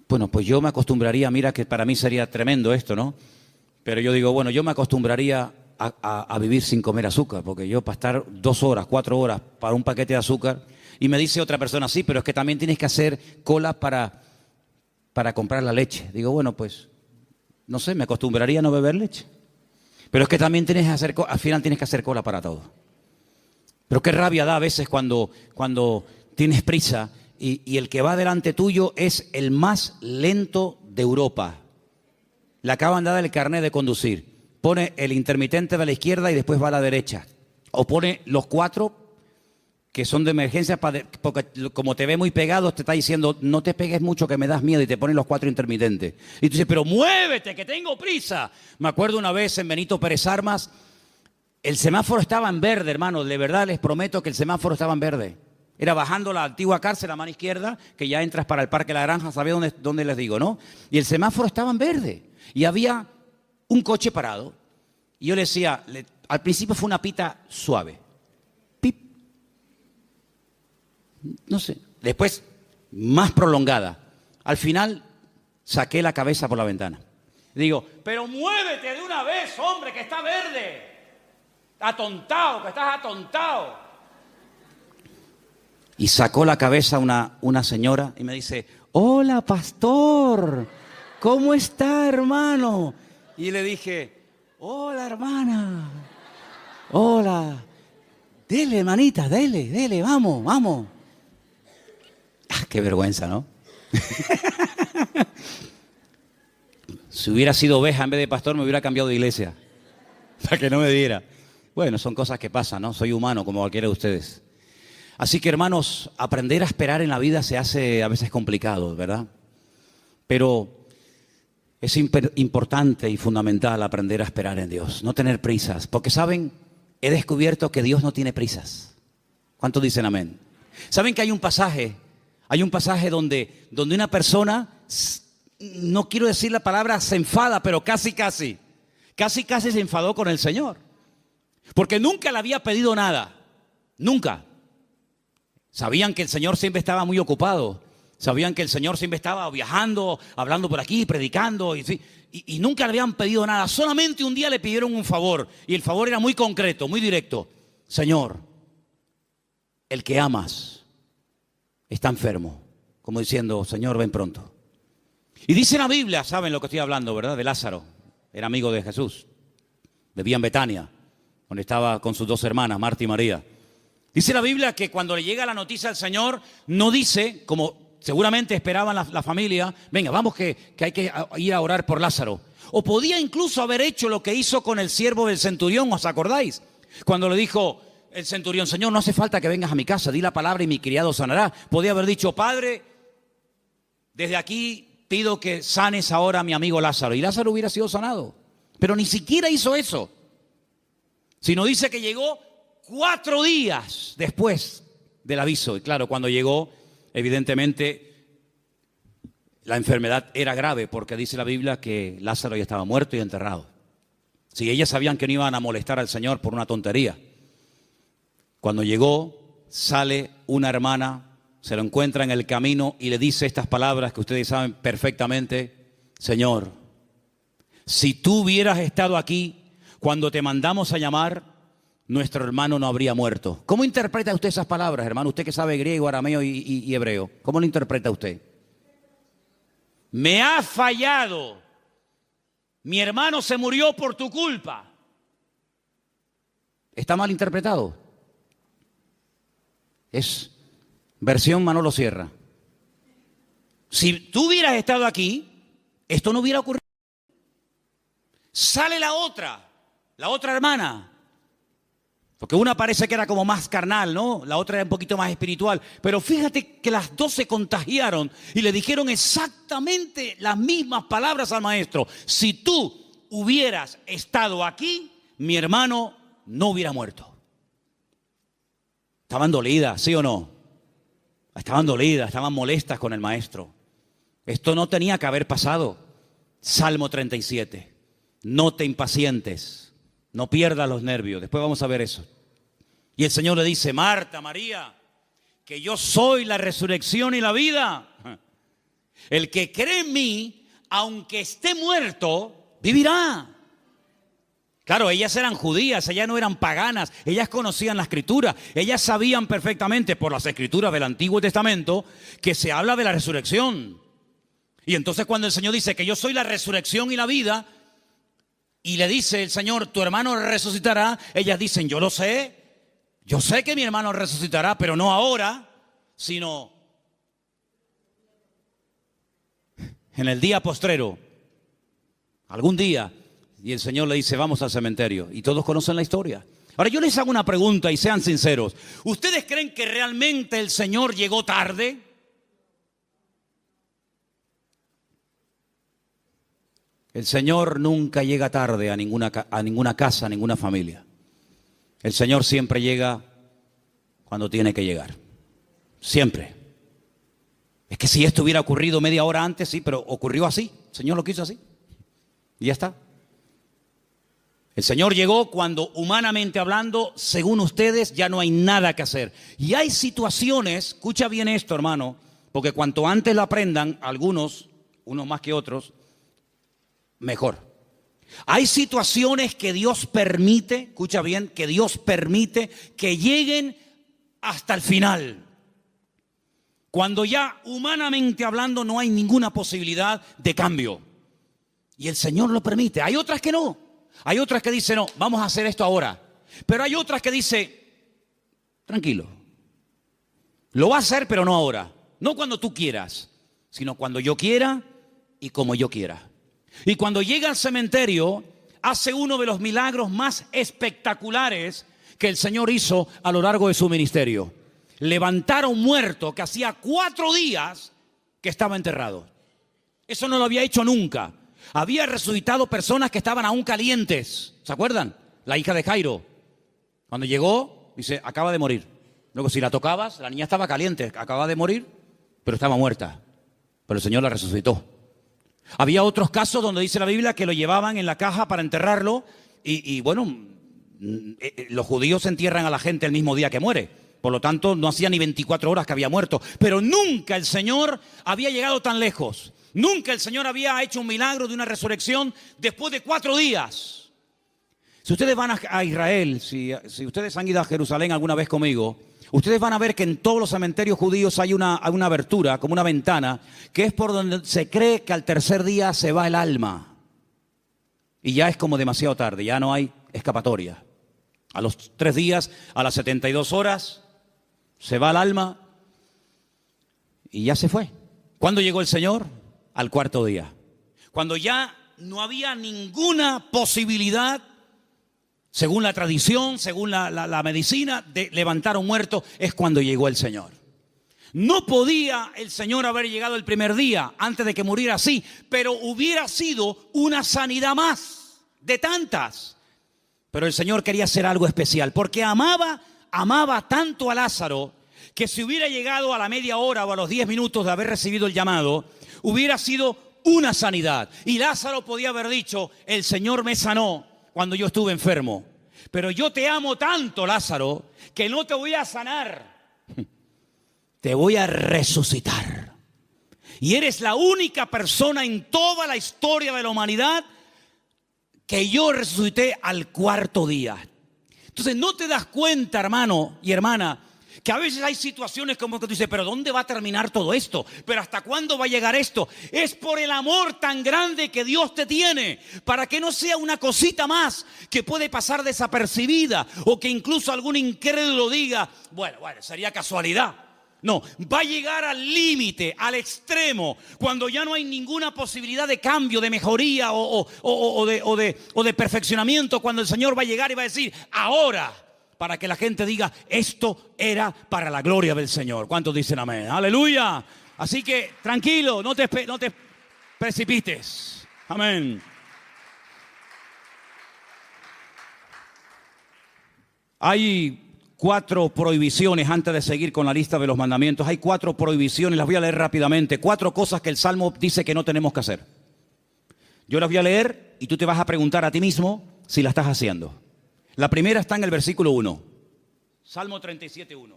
bueno, pues yo me acostumbraría, mira que para mí sería tremendo esto, ¿no? Pero yo digo, bueno, yo me acostumbraría a vivir sin comer azúcar, porque yo para estar 2 horas, 4 horas para un paquete de azúcar, y me dice otra persona, sí, pero es que también tienes que hacer cola para comprar la leche. Digo, bueno, pues, no sé, me acostumbraría a no beber leche. Pero es que también al final tienes que hacer cola para todo. Pero qué rabia da a veces cuando tienes prisa y el que va delante tuyo es el más lento de Europa. Le acaban de dar el carnet de conducir. Pone el intermitente de la izquierda y después va a la derecha. O pone los 4 que son de emergencia, porque como te ve muy pegado, te está diciendo, no te pegues mucho que me das miedo, y te ponen los 4 intermitentes. Y tú dices, pero muévete, que tengo prisa. Me acuerdo una vez en Benito Pérez Armas, el semáforo estaba en verde, hermano, de verdad les prometo que el semáforo estaba en verde. Era bajando la antigua cárcel a mano izquierda, que ya entras para el Parque La Granja, ¿sabéis dónde les digo, no? Y el semáforo estaba en verde, y había un coche parado. Y yo le decía, Al principio fue una pita suave. Pip. No sé. Después, más prolongada. Al final, saqué la cabeza por la ventana. Digo, pero muévete de una vez, hombre, que está verde. Atontado, que estás atontado. Y sacó la cabeza una señora y me dice, hola, pastor, ¿cómo está, hermano? Y le dije, hola, hermana, hola, dele, hermanita, dele, vamos. Ah, qué vergüenza, ¿no? Si hubiera sido oveja en vez de pastor, me hubiera cambiado de iglesia, para que no me diera. Bueno, son cosas que pasan, ¿no? Soy humano como cualquiera de ustedes. Así que, hermanos, aprender a esperar en la vida se hace a veces complicado, ¿verdad? Pero es importante y fundamental aprender a esperar en Dios, no tener prisas. Porque, ¿saben? He descubierto que Dios no tiene prisas. ¿Cuántos dicen amén? ¿Saben que hay un pasaje donde una persona, no quiero decir la palabra se enfada, pero casi se enfadó con el Señor? Porque nunca le había pedido nada, nunca. Sabían que el Señor siempre estaba muy ocupado. Sabían que el Señor siempre estaba viajando, hablando por aquí, predicando. Y nunca le habían pedido nada. Solamente un día le pidieron un favor. Y el favor era muy concreto, muy directo. Señor, el que amas está enfermo. Como diciendo, Señor, ven pronto. Y dice la Biblia, saben lo que estoy hablando, ¿verdad? De Lázaro. Era amigo de Jesús. Vivía en Betania, donde estaba con sus dos hermanas, Marta y María. Dice la Biblia que cuando le llega la noticia al Señor, no dice, como seguramente esperaban la familia, venga, vamos que hay que ir a orar por Lázaro. O podía incluso haber hecho lo que hizo con el siervo del centurión, ¿os acordáis? Cuando le dijo el centurión, Señor, no hace falta que vengas a mi casa, di la palabra y mi criado sanará. Podía haber dicho, Padre, desde aquí pido que sanes ahora a mi amigo Lázaro. Y Lázaro hubiera sido sanado. Pero ni siquiera hizo eso. Sino dice que llegó 4 días después del aviso. Y claro, cuando llegó, evidentemente, la enfermedad era grave, porque dice la Biblia que Lázaro ya estaba muerto y enterrado. Si ellas sabían que no iban a molestar al Señor por una tontería. Cuando llegó, sale una hermana, se lo encuentra en el camino y le dice estas palabras que ustedes saben perfectamente. Señor, si tú hubieras estado aquí cuando te mandamos a llamar, nuestro hermano no habría muerto. ¿Cómo interpreta usted esas palabras, hermano? Usted que sabe griego, arameo y hebreo. ¿Cómo lo interpreta usted? Me ha fallado. Mi hermano se murió por tu culpa. ¿Está mal interpretado? Es versión Manolo Sierra. Si tú hubieras estado aquí, esto no hubiera ocurrido. Sale la otra hermana. Porque una parece que era como más carnal, ¿no? La otra era un poquito más espiritual. Pero fíjate que las dos se contagiaron y le dijeron exactamente las mismas palabras al maestro. Si tú hubieras estado aquí, mi hermano no hubiera muerto. Estaban dolidas, ¿sí o no? Estaban dolidas, estaban molestas con el maestro. Esto no tenía que haber pasado. Salmo 37. No te impacientes, no pierdas los nervios. Después vamos a ver eso. Y el Señor le dice, Marta, María, que yo soy la resurrección y la vida. El que cree en mí, aunque esté muerto, vivirá. Claro, ellas eran judías, ellas no eran paganas, ellas conocían la Escritura, ellas sabían perfectamente por las Escrituras del Antiguo Testamento que se habla de la resurrección. Y entonces cuando el Señor dice que yo soy la resurrección y la vida, y le dice el Señor, tu hermano resucitará, ellas dicen, yo sé que mi hermano resucitará, pero no ahora, sino en el día postrero, algún día. Y el Señor le dice, vamos al cementerio. Y todos conocen la historia. Ahora yo les hago una pregunta y sean sinceros. ¿Ustedes creen que realmente el Señor llegó tarde? El Señor nunca llega tarde a ninguna casa, a ninguna familia. El Señor siempre llega cuando tiene que llegar. Siempre. Es que si esto hubiera ocurrido media hora antes, sí, pero ocurrió así. El Señor lo quiso así. Y ya está. El Señor llegó cuando, humanamente hablando, según ustedes, ya no hay nada que hacer. Y hay situaciones, escucha bien esto, hermano, porque cuanto antes lo aprendan, algunos, unos más que otros, mejor. Hay situaciones que Dios permite, escucha bien, que Dios permite que lleguen hasta el final. Cuando ya humanamente hablando no hay ninguna posibilidad de cambio. Y el Señor lo permite. Hay otras que no. Hay otras que dicen, no, vamos a hacer esto ahora. Pero hay otras que dicen, tranquilo. Lo va a hacer, pero no ahora. No cuando tú quieras, sino cuando yo quiera y como yo quiera. Y cuando llega al cementerio, hace uno de los milagros más espectaculares que el Señor hizo a lo largo de su ministerio. Levantar a un muerto que hacía 4 días que estaba enterrado. Eso no lo había hecho nunca. Había resucitado personas que estaban aún calientes. ¿Se acuerdan? La hija de Jairo. Cuando llegó, dice, acaba de morir. Luego, si la tocabas, la niña estaba caliente. Acaba de morir, pero estaba muerta. Pero el Señor la resucitó. Había otros casos donde dice la Biblia que lo llevaban en la caja para enterrarlo. Y bueno, los judíos entierran a la gente el mismo día que muere. Por lo tanto, no hacía ni 24 horas que había muerto. Pero nunca el Señor había llegado tan lejos. Nunca el Señor había hecho un milagro de una resurrección después de 4 días. Si ustedes van a Israel, si ustedes han ido a Jerusalén alguna vez conmigo, ustedes van a ver que en todos los cementerios judíos hay una abertura, como una ventana, que es por donde se cree que al tercer día se va el alma. Y ya es como demasiado tarde, ya no hay escapatoria. A los 3 días, a las 72 horas, se va el alma y ya se fue. ¿Cuándo llegó el Señor? Al 4.º día. Cuando ya no había ninguna posibilidad, según la tradición, según la medicina, de levantar a un muerto, es cuando llegó el Señor. No podía el Señor haber llegado el primer día antes de que muriera así, pero hubiera sido una sanidad más de tantas. Pero el Señor quería hacer algo especial, porque amaba tanto a Lázaro, que si hubiera llegado a la media hora o a los 10 minutos de haber recibido el llamado, hubiera sido una sanidad. Y Lázaro podía haber dicho, el Señor me sanó cuando yo estuve enfermo. Pero yo te amo tanto, Lázaro, que no te voy a sanar. Te voy a resucitar. Y eres la única persona en toda la historia de la humanidad que yo resucité al 4.º día. Entonces no te das cuenta, hermano y hermana, que a veces hay situaciones como que tú dices, pero ¿dónde va a terminar todo esto? ¿Pero hasta cuándo va a llegar esto? Es por el amor tan grande que Dios te tiene, para que no sea una cosita más que puede pasar desapercibida, o que incluso algún incrédulo diga, bueno, sería casualidad. No, va a llegar al límite, al extremo, cuando ya no hay ninguna posibilidad de cambio, de mejoría o de perfeccionamiento, cuando el Señor va a llegar y va a decir, ahora, para que la gente diga, esto era para la gloria del Señor. ¿Cuántos dicen amén? ¡Aleluya! Así que tranquilo, no te precipites. Amén. Hay 4 prohibiciones antes de seguir con la lista de los mandamientos. Hay 4 prohibiciones, las voy a leer rápidamente. 4 cosas que el Salmo dice que no tenemos que hacer. Yo las voy a leer y tú te vas a preguntar a ti mismo si las estás haciendo. La primera está en el versículo 1. Salmo 37:1.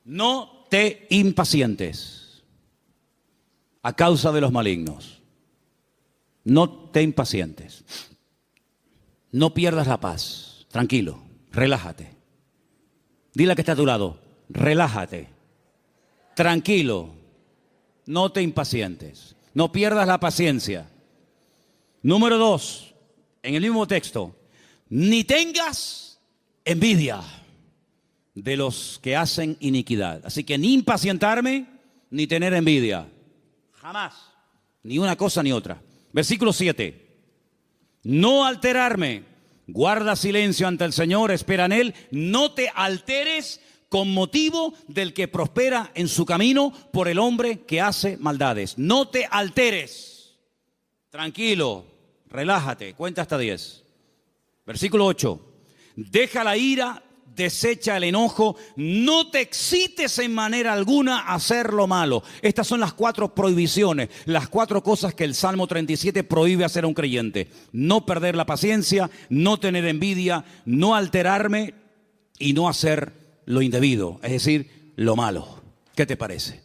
No te impacientes a causa de los malignos. No te impacientes. No pierdas la paz. Tranquilo, relájate. Dile a que está a tu lado, relájate. Tranquilo. No te impacientes. No pierdas la paciencia. Número 2, en el mismo texto. Ni tengas envidia de los que hacen iniquidad. Así que ni impacientarme, ni tener envidia. Jamás. Ni una cosa ni otra. Versículo 7. No alterarme. Guarda silencio ante el Señor, espera en Él. No te alteres con motivo del que prospera en su camino por el hombre que hace maldades. No te alteres. Tranquilo, relájate. Cuenta hasta 10. Versículo 8. Deja la ira desecha el enojo, no te excites en manera alguna a hacer lo malo. Estas son las 4 prohibiciones, las 4 cosas que el Salmo 37 prohíbe hacer a un creyente. No perder la paciencia, no tener envidia, no alterarme y no hacer lo indebido, es decir, lo malo. ¿Qué te parece?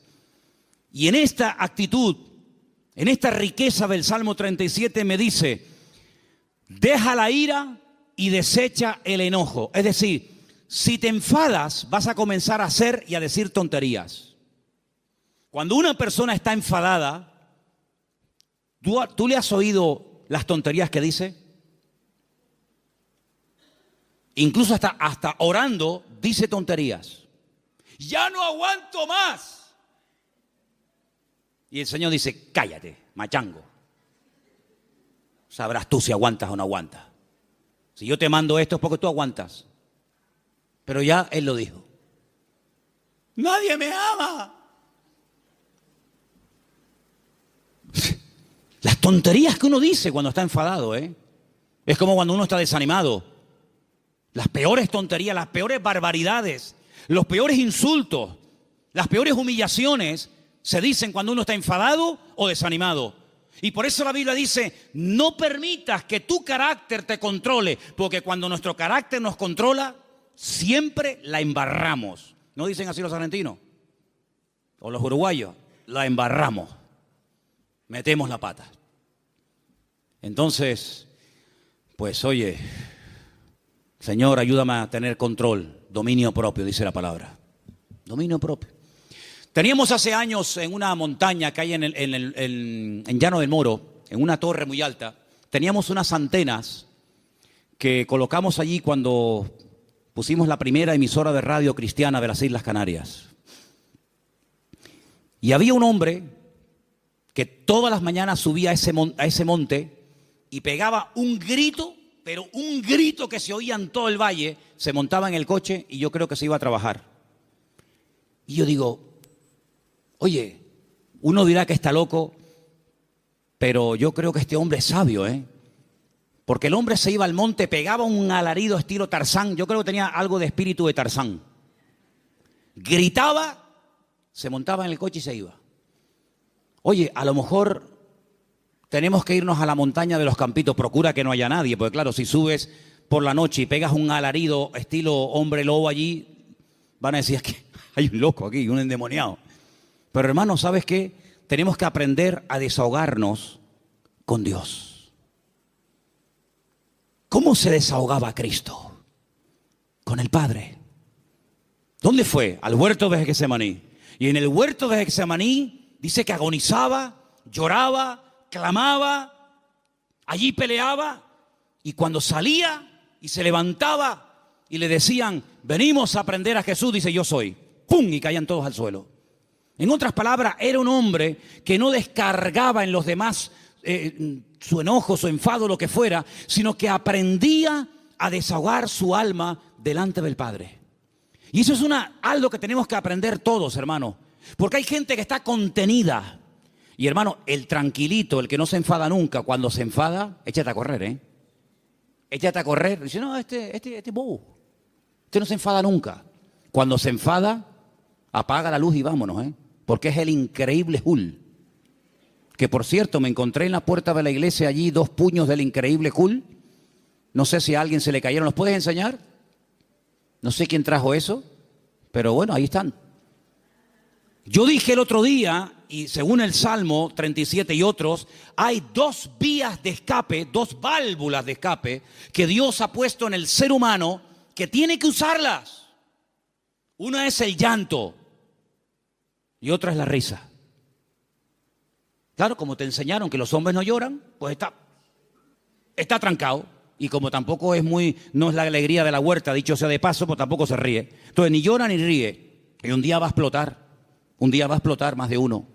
Y en esta actitud, en esta riqueza del Salmo 37 me dice, deja la ira y desecha el enojo. Es decir, si te enfadas, vas a comenzar a hacer y a decir tonterías. Cuando una persona está enfadada, ¿tú le has oído las tonterías que dice? Incluso hasta orando dice tonterías. Ya no aguanto más. Y el Señor dice, cállate, machango. Sabrás tú si aguantas o no aguantas. Si yo te mando esto es porque tú aguantas. Pero ya Él lo dijo. Nadie me ama. Las tonterías que uno dice cuando está enfadado, es como cuando uno está desanimado. Las peores tonterías, las peores barbaridades, los peores insultos, las peores humillaciones se dicen cuando uno está enfadado o desanimado. Y por eso la Biblia dice, no permitas que tu carácter te controle, porque cuando nuestro carácter nos controla, siempre la embarramos. ¿No dicen así los argentinos? O los uruguayos, la embarramos. Metemos la pata. Entonces, pues oye, Señor, ayúdame a tener control, dominio propio, dice la palabra. Dominio propio. Teníamos hace años en una montaña que hay en Llano del Moro, en una torre muy alta, teníamos unas antenas que colocamos allí cuando pusimos la primera emisora de radio cristiana de las Islas Canarias. Y había un hombre que todas las mañanas subía a ese monte y pegaba un grito, pero un grito que se oía en todo el valle, se montaba en el coche y yo creo que se iba a trabajar. Y yo digo, oye, uno dirá que está loco, pero yo creo que este hombre es sabio, porque el hombre se iba al monte, pegaba un alarido estilo Tarzán, yo creo que tenía algo de espíritu de Tarzán. Gritaba, se montaba en el coche y se iba. Oye, a lo mejor tenemos que irnos a la montaña de los Campitos, procura que no haya nadie, porque claro, si subes por la noche y pegas un alarido estilo hombre lobo allí, van a decir que hay un loco aquí, un endemoniado. Pero hermano, ¿sabes qué? Tenemos que aprender a desahogarnos con Dios. ¿Cómo se desahogaba Cristo? Con el Padre. ¿Dónde fue? Al huerto de Getsemaní. Y en el huerto de Getsemaní dice que agonizaba, lloraba, clamaba, allí peleaba. Y cuando salía y se levantaba y le decían, venimos a aprender a Jesús, dice, yo soy. ¡Pum! Y caían todos al suelo. En otras palabras, era un hombre que no descargaba en los demás su enojo, su enfado, lo que fuera, sino que aprendía a desahogar su alma delante del Padre. Y eso es algo que tenemos que aprender todos, hermano. Porque hay gente que está contenida. Y hermano, el tranquilito, el que no se enfada nunca, cuando se enfada, échate a correr, Échate a correr. Dice, no, este es bobo. Este no se enfada nunca. Cuando se enfada, apaga la luz y vámonos, porque es el increíble Hulk. Que por cierto, me encontré en la puerta de la iglesia allí 2 puños del increíble Hulk. No sé si a alguien se le cayeron. ¿Los puedes enseñar? No sé quién trajo eso, pero bueno, ahí están. Yo dije el otro día, y según el Salmo 37 y otros, hay 2 vías de escape, 2 válvulas de escape que Dios ha puesto en el ser humano que tiene que usarlas. Una es el llanto y otra es la risa. Claro, como te enseñaron que los hombres no lloran, pues está trancado. Y como tampoco no es la alegría de la huerta, dicho sea de paso, pues tampoco se ríe. Entonces ni llora ni ríe. Y un día va a explotar. Un día va a explotar más de uno.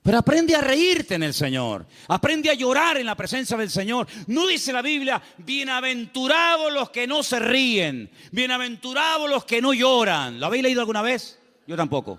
Pero aprende a reírte en el Señor. Aprende a llorar en la presencia del Señor. No dice la Biblia, bienaventurados los que no se ríen. Bienaventurados los que no lloran. ¿Lo habéis leído alguna vez? Yo tampoco.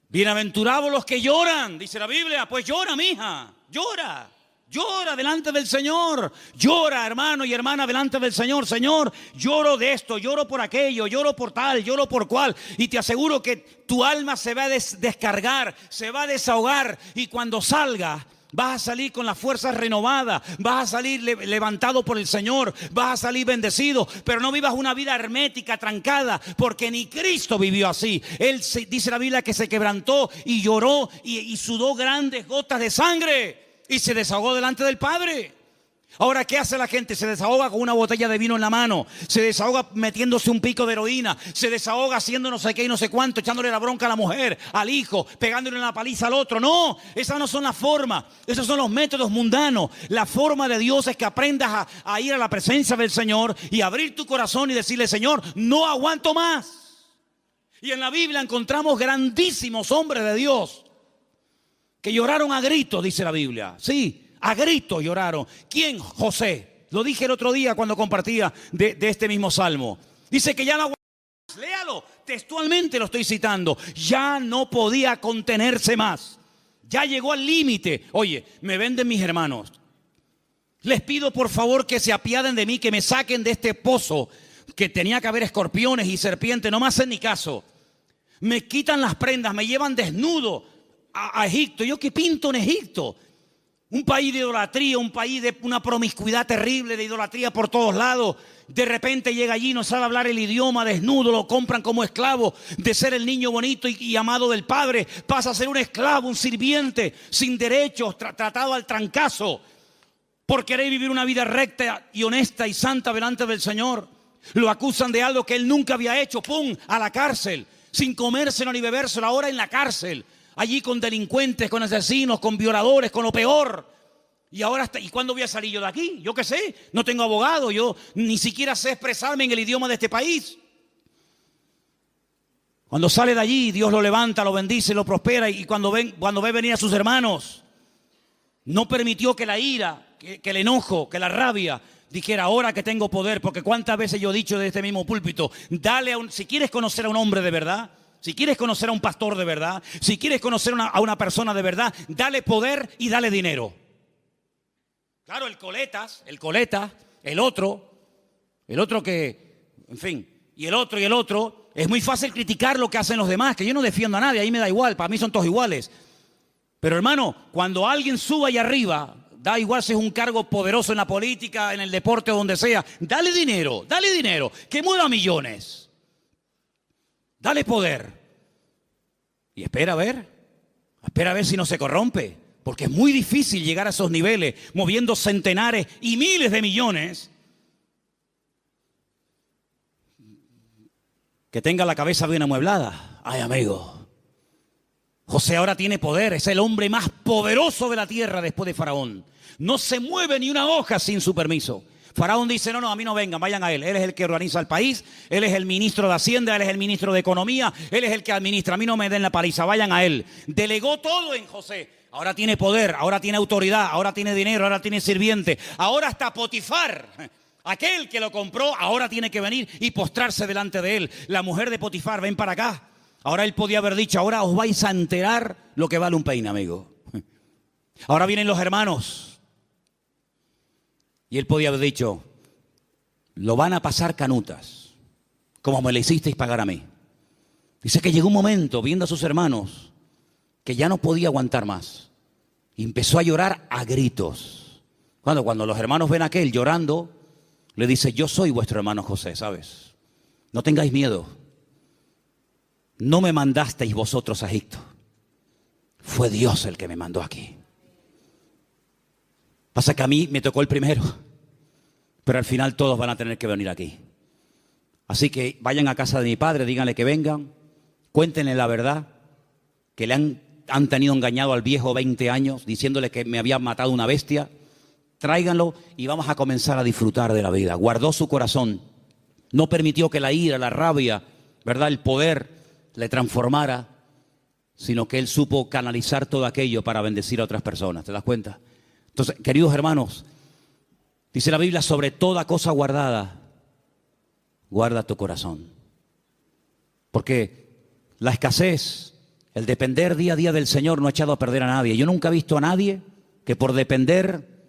Bienaventurados los que lloran, dice la Biblia. Pues llora, mija, llora. Llora delante del Señor. Llora, hermano y hermana, delante del Señor. Señor, lloro de esto, lloro por aquello, lloro por tal, lloro por cual. Y te aseguro que tu alma se va a descargar, se va a desahogar. Y cuando salga, vas a salir con las fuerzas renovadas, vas a salir levantado por el Señor, vas a salir bendecido. Pero no vivas una vida hermética, trancada, porque ni Cristo vivió así. Él dice la Biblia que se quebrantó y lloró y sudó grandes gotas de sangre. Y se desahogó delante del Padre. Ahora, ¿qué hace la gente? Se desahoga con una botella de vino en la mano. Se desahoga metiéndose un pico de heroína. Se desahoga haciendo no sé qué y no sé cuánto, echándole la bronca a la mujer, al hijo, pegándole una paliza al otro. No, esas no son las formas. Esos son los métodos mundanos. La forma de Dios es que aprendas a ir a la presencia del Señor y abrir tu corazón y decirle: Señor, no aguanto más. Y en la Biblia encontramos grandísimos hombres de Dios que lloraron a gritos, dice la Biblia. Sí, a gritos lloraron. ¿Quién? José. Lo dije el otro día cuando compartía de este mismo salmo. Dice que ya no aguantaba más. Léalo, textualmente lo estoy citando. Ya no podía contenerse más. Ya llegó al límite. Oye, me venden mis hermanos. Les pido por favor que se apiaden de mí, que me saquen de este pozo que tenía que haber escorpiones y serpientes. No me hacen ni caso. Me quitan las prendas, me llevan desnudo a Egipto. ¿Yo qué pinto en Egipto? Un país de idolatría, un país de una promiscuidad terrible, de idolatría por todos lados. De repente llega allí, no sabe hablar el idioma, desnudo, lo compran como esclavo. De ser el niño bonito y amado del padre, pasa a ser un esclavo, un sirviente, sin derechos, tratado al trancazo, por querer vivir una vida recta y honesta y santa delante del Señor. Lo acusan de algo que él nunca había hecho. ¡Pum! A la cárcel, sin comérselo ni bebérselo, ahora en la cárcel. Allí con delincuentes, con asesinos, con violadores, con lo peor. Y ahora, ¿y cuándo voy a salir yo de aquí? Yo qué sé, no tengo abogado, yo ni siquiera sé expresarme en el idioma de este país. Cuando sale de allí, Dios lo levanta, lo bendice, lo prospera. Y cuando ve venir a sus hermanos, no permitió que la ira, que el enojo, que la rabia dijera: ahora que tengo poder. Porque cuántas veces yo he dicho desde este mismo púlpito: si quieres conocer a un hombre de verdad, si quieres conocer a un pastor de verdad, si quieres conocer a una persona de verdad, dale poder y dale dinero. Claro, el coleta, el otro que, en fin, y el otro, es muy fácil criticar lo que hacen los demás, que yo no defiendo a nadie, ahí me da igual, para mí son todos iguales. Pero hermano, cuando alguien suba ahí arriba, da igual si es un cargo poderoso en la política, en el deporte o donde sea, dale dinero, que mueva millones. Dale poder. Y espera a ver si no se corrompe. Porque es muy difícil llegar a esos niveles, moviendo centenares y miles de millones. Que tenga la cabeza bien amueblada. Ay, amigo. José ahora tiene poder, es el hombre más poderoso de la tierra después de Faraón. No se mueve ni una hoja sin su permiso. Faraón dice: no, a mí no vengan, vayan a él. Él es el que organiza el país, él es el ministro de Hacienda, él es el ministro de Economía, él es el que administra. A mí no me den la paliza, vayan a él. Delegó todo en José. Ahora tiene poder, ahora tiene autoridad, ahora tiene dinero, ahora tiene sirviente. Ahora hasta Potifar, aquel que lo compró, ahora tiene que venir y postrarse delante de él. La mujer de Potifar: ven para acá. Ahora él podía haber dicho: ahora os vais a enterar lo que vale un peine, amigo. Ahora vienen los hermanos. Y él podía haber dicho: lo van a pasar canutas, como me le hicisteis pagar a mí. Dice que llegó un momento, viendo a sus hermanos, que ya no podía aguantar más. Y empezó a llorar a gritos. Cuando los hermanos ven a aquel llorando, le dice: yo soy vuestro hermano José, ¿sabes? No tengáis miedo. No me mandasteis vosotros a Egipto. Fue Dios el que me mandó aquí. Pasa que a mí me tocó el primero, pero al final todos van a tener que venir aquí. Así que vayan a casa de mi padre, díganle que vengan, cuéntenle la verdad, que le han tenido engañado al viejo 20 años, diciéndole que me había matado una bestia. Tráiganlo y vamos a comenzar a disfrutar de la vida. Guardó su corazón, no permitió que la ira, la rabia, ¿verdad?, el poder le transformara, sino que él supo canalizar todo aquello para bendecir a otras personas. ¿Te das cuenta? Entonces, queridos hermanos, dice la Biblia: sobre toda cosa guardada, guarda tu corazón. Porque la escasez, el depender día a día del Señor no ha echado a perder a nadie. Yo nunca he visto a nadie que por depender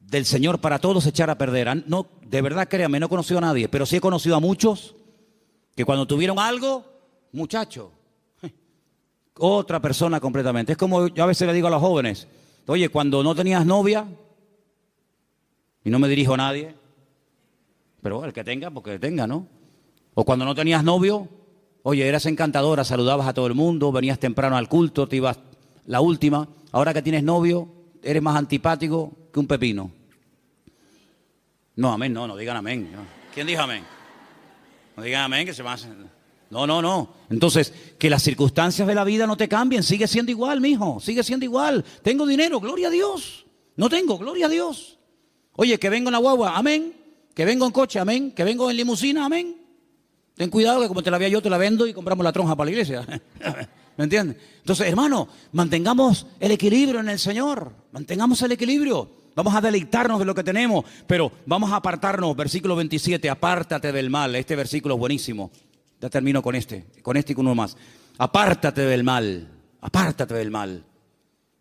del Señor para todos se echara a perder. No, de verdad, créanme, no he conocido a nadie, pero sí he conocido a muchos que cuando tuvieron algo, muchacho, otra persona completamente. Es como yo a veces le digo a los jóvenes, oye, cuando no tenías novia, y no me dirijo a nadie, pero el que tenga, porque tenga, ¿no? O cuando no tenías novio, oye, eras encantadora, saludabas a todo el mundo, venías temprano al culto, te ibas la última. Ahora que tienes novio, eres más antipático que un pepino. No, amén, no digan amén. No. ¿Quién dijo amén? No digan amén, que se van a hacer... No. Entonces, que las circunstancias de la vida no te cambien. Sigue siendo igual, mijo. Sigue siendo igual. Tengo dinero, gloria a Dios. No tengo, gloria a Dios. Oye, que vengo en la guagua, amén. Que vengo en coche, amén. Que vengo en limusina, amén. Ten cuidado que como te la vea yo, te la vendo y compramos la tronja para la iglesia. ¿Me entiendes? Entonces, hermano, mantengamos el equilibrio en el Señor. Mantengamos el equilibrio. Vamos a deleitarnos de lo que tenemos, pero vamos a apartarnos. Versículo 27, apártate del mal. Este versículo es buenísimo. Ya termino con este y con uno más. Apártate del mal, apártate del mal.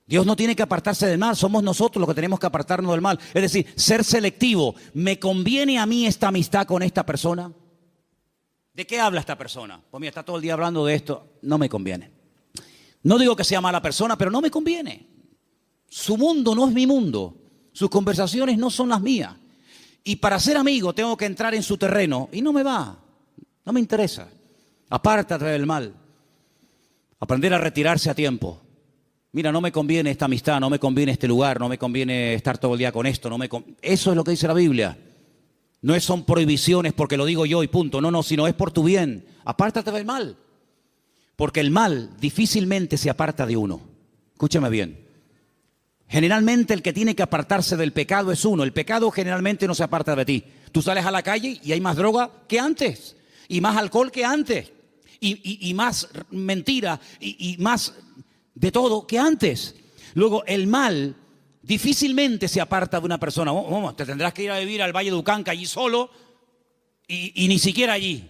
Dios no tiene que apartarse del mal, somos nosotros los que tenemos que apartarnos del mal. Es decir, ser selectivo. ¿Me conviene a mí esta amistad con esta persona? ¿De qué habla esta persona? Pues mira, está todo el día hablando de esto. No me conviene. No digo que sea mala persona, pero no me conviene. Su mundo no es mi mundo. Sus conversaciones no son las mías. Y para ser amigo tengo que entrar en su terreno y no me va. No me interesa. Apártate del mal. Aprender a retirarse a tiempo. Mira, no me conviene esta amistad, no me conviene este lugar, no me conviene estar todo el día con esto. Eso es lo que dice la Biblia. No son prohibiciones porque lo digo yo y punto. No, sino es por tu bien. Apártate del mal. Porque el mal difícilmente se aparta de uno. Escúchame bien. Generalmente el que tiene que apartarse del pecado es uno. El pecado generalmente no se aparta de ti. Tú sales a la calle y hay más droga que antes. Y más alcohol que antes. Y más mentira. Y más de todo que antes. Luego el mal difícilmente se aparta de una persona. Te tendrás que ir a vivir al Valle de Ucanca allí solo. Y ni siquiera allí.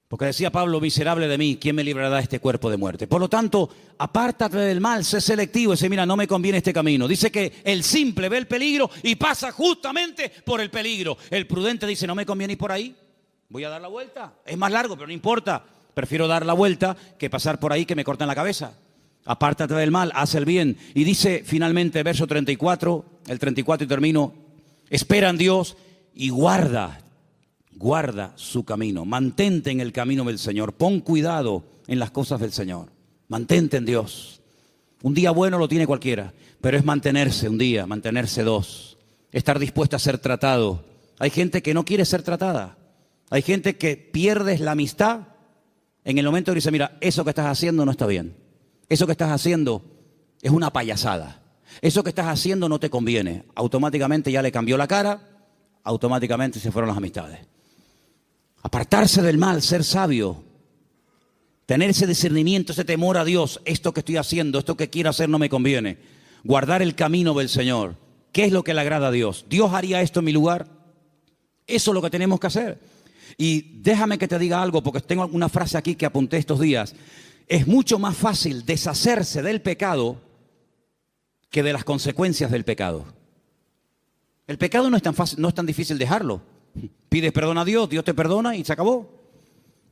Porque decía Pablo, miserable de mí, ¿quién me librará de este cuerpo de muerte? Por lo tanto, apártate del mal, sé selectivo. Dice, mira, no me conviene este camino. Dice que el simple ve el peligro y pasa justamente por el peligro. El prudente dice, no me conviene ir por ahí, voy a dar la vuelta. Es más largo, pero no importa. Prefiero dar la vuelta que pasar por ahí que me corten la cabeza. Apártate del mal, haz el bien. Y dice finalmente, verso 34, el 34 y termino, espera en Dios y guarda su camino, mantente en el camino del Señor, pon cuidado en las cosas del Señor, mantente en Dios. Un día bueno lo tiene cualquiera, pero es mantenerse un día, mantenerse dos, estar dispuesto a ser tratado. Hay gente que no quiere ser tratada, hay gente que pierdes la amistad en el momento que dice, mira, eso que estás haciendo no está bien, eso que estás haciendo es una payasada, eso que estás haciendo no te conviene. Automáticamente ya le cambió la cara, automáticamente se fueron las amistades. Apartarse del mal, ser sabio, tener ese discernimiento, ese temor a Dios. Esto que estoy haciendo, esto que quiero hacer no me conviene. Guardar el camino del Señor. ¿Qué es lo que le agrada a Dios? ¿Dios haría esto en mi lugar? Eso es lo que tenemos que hacer. Y déjame que te diga algo, porque tengo una frase aquí que apunté estos días. Es mucho más fácil deshacerse del pecado que de las consecuencias del pecado. El pecado no es tan fácil, no es tan difícil dejarlo. Pides perdón a Dios, Dios te perdona y se acabó.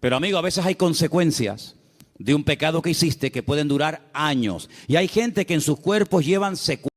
Pero amigo, a veces hay consecuencias de un pecado que hiciste que pueden durar años. Y hay gente que en sus cuerpos llevan secuelas.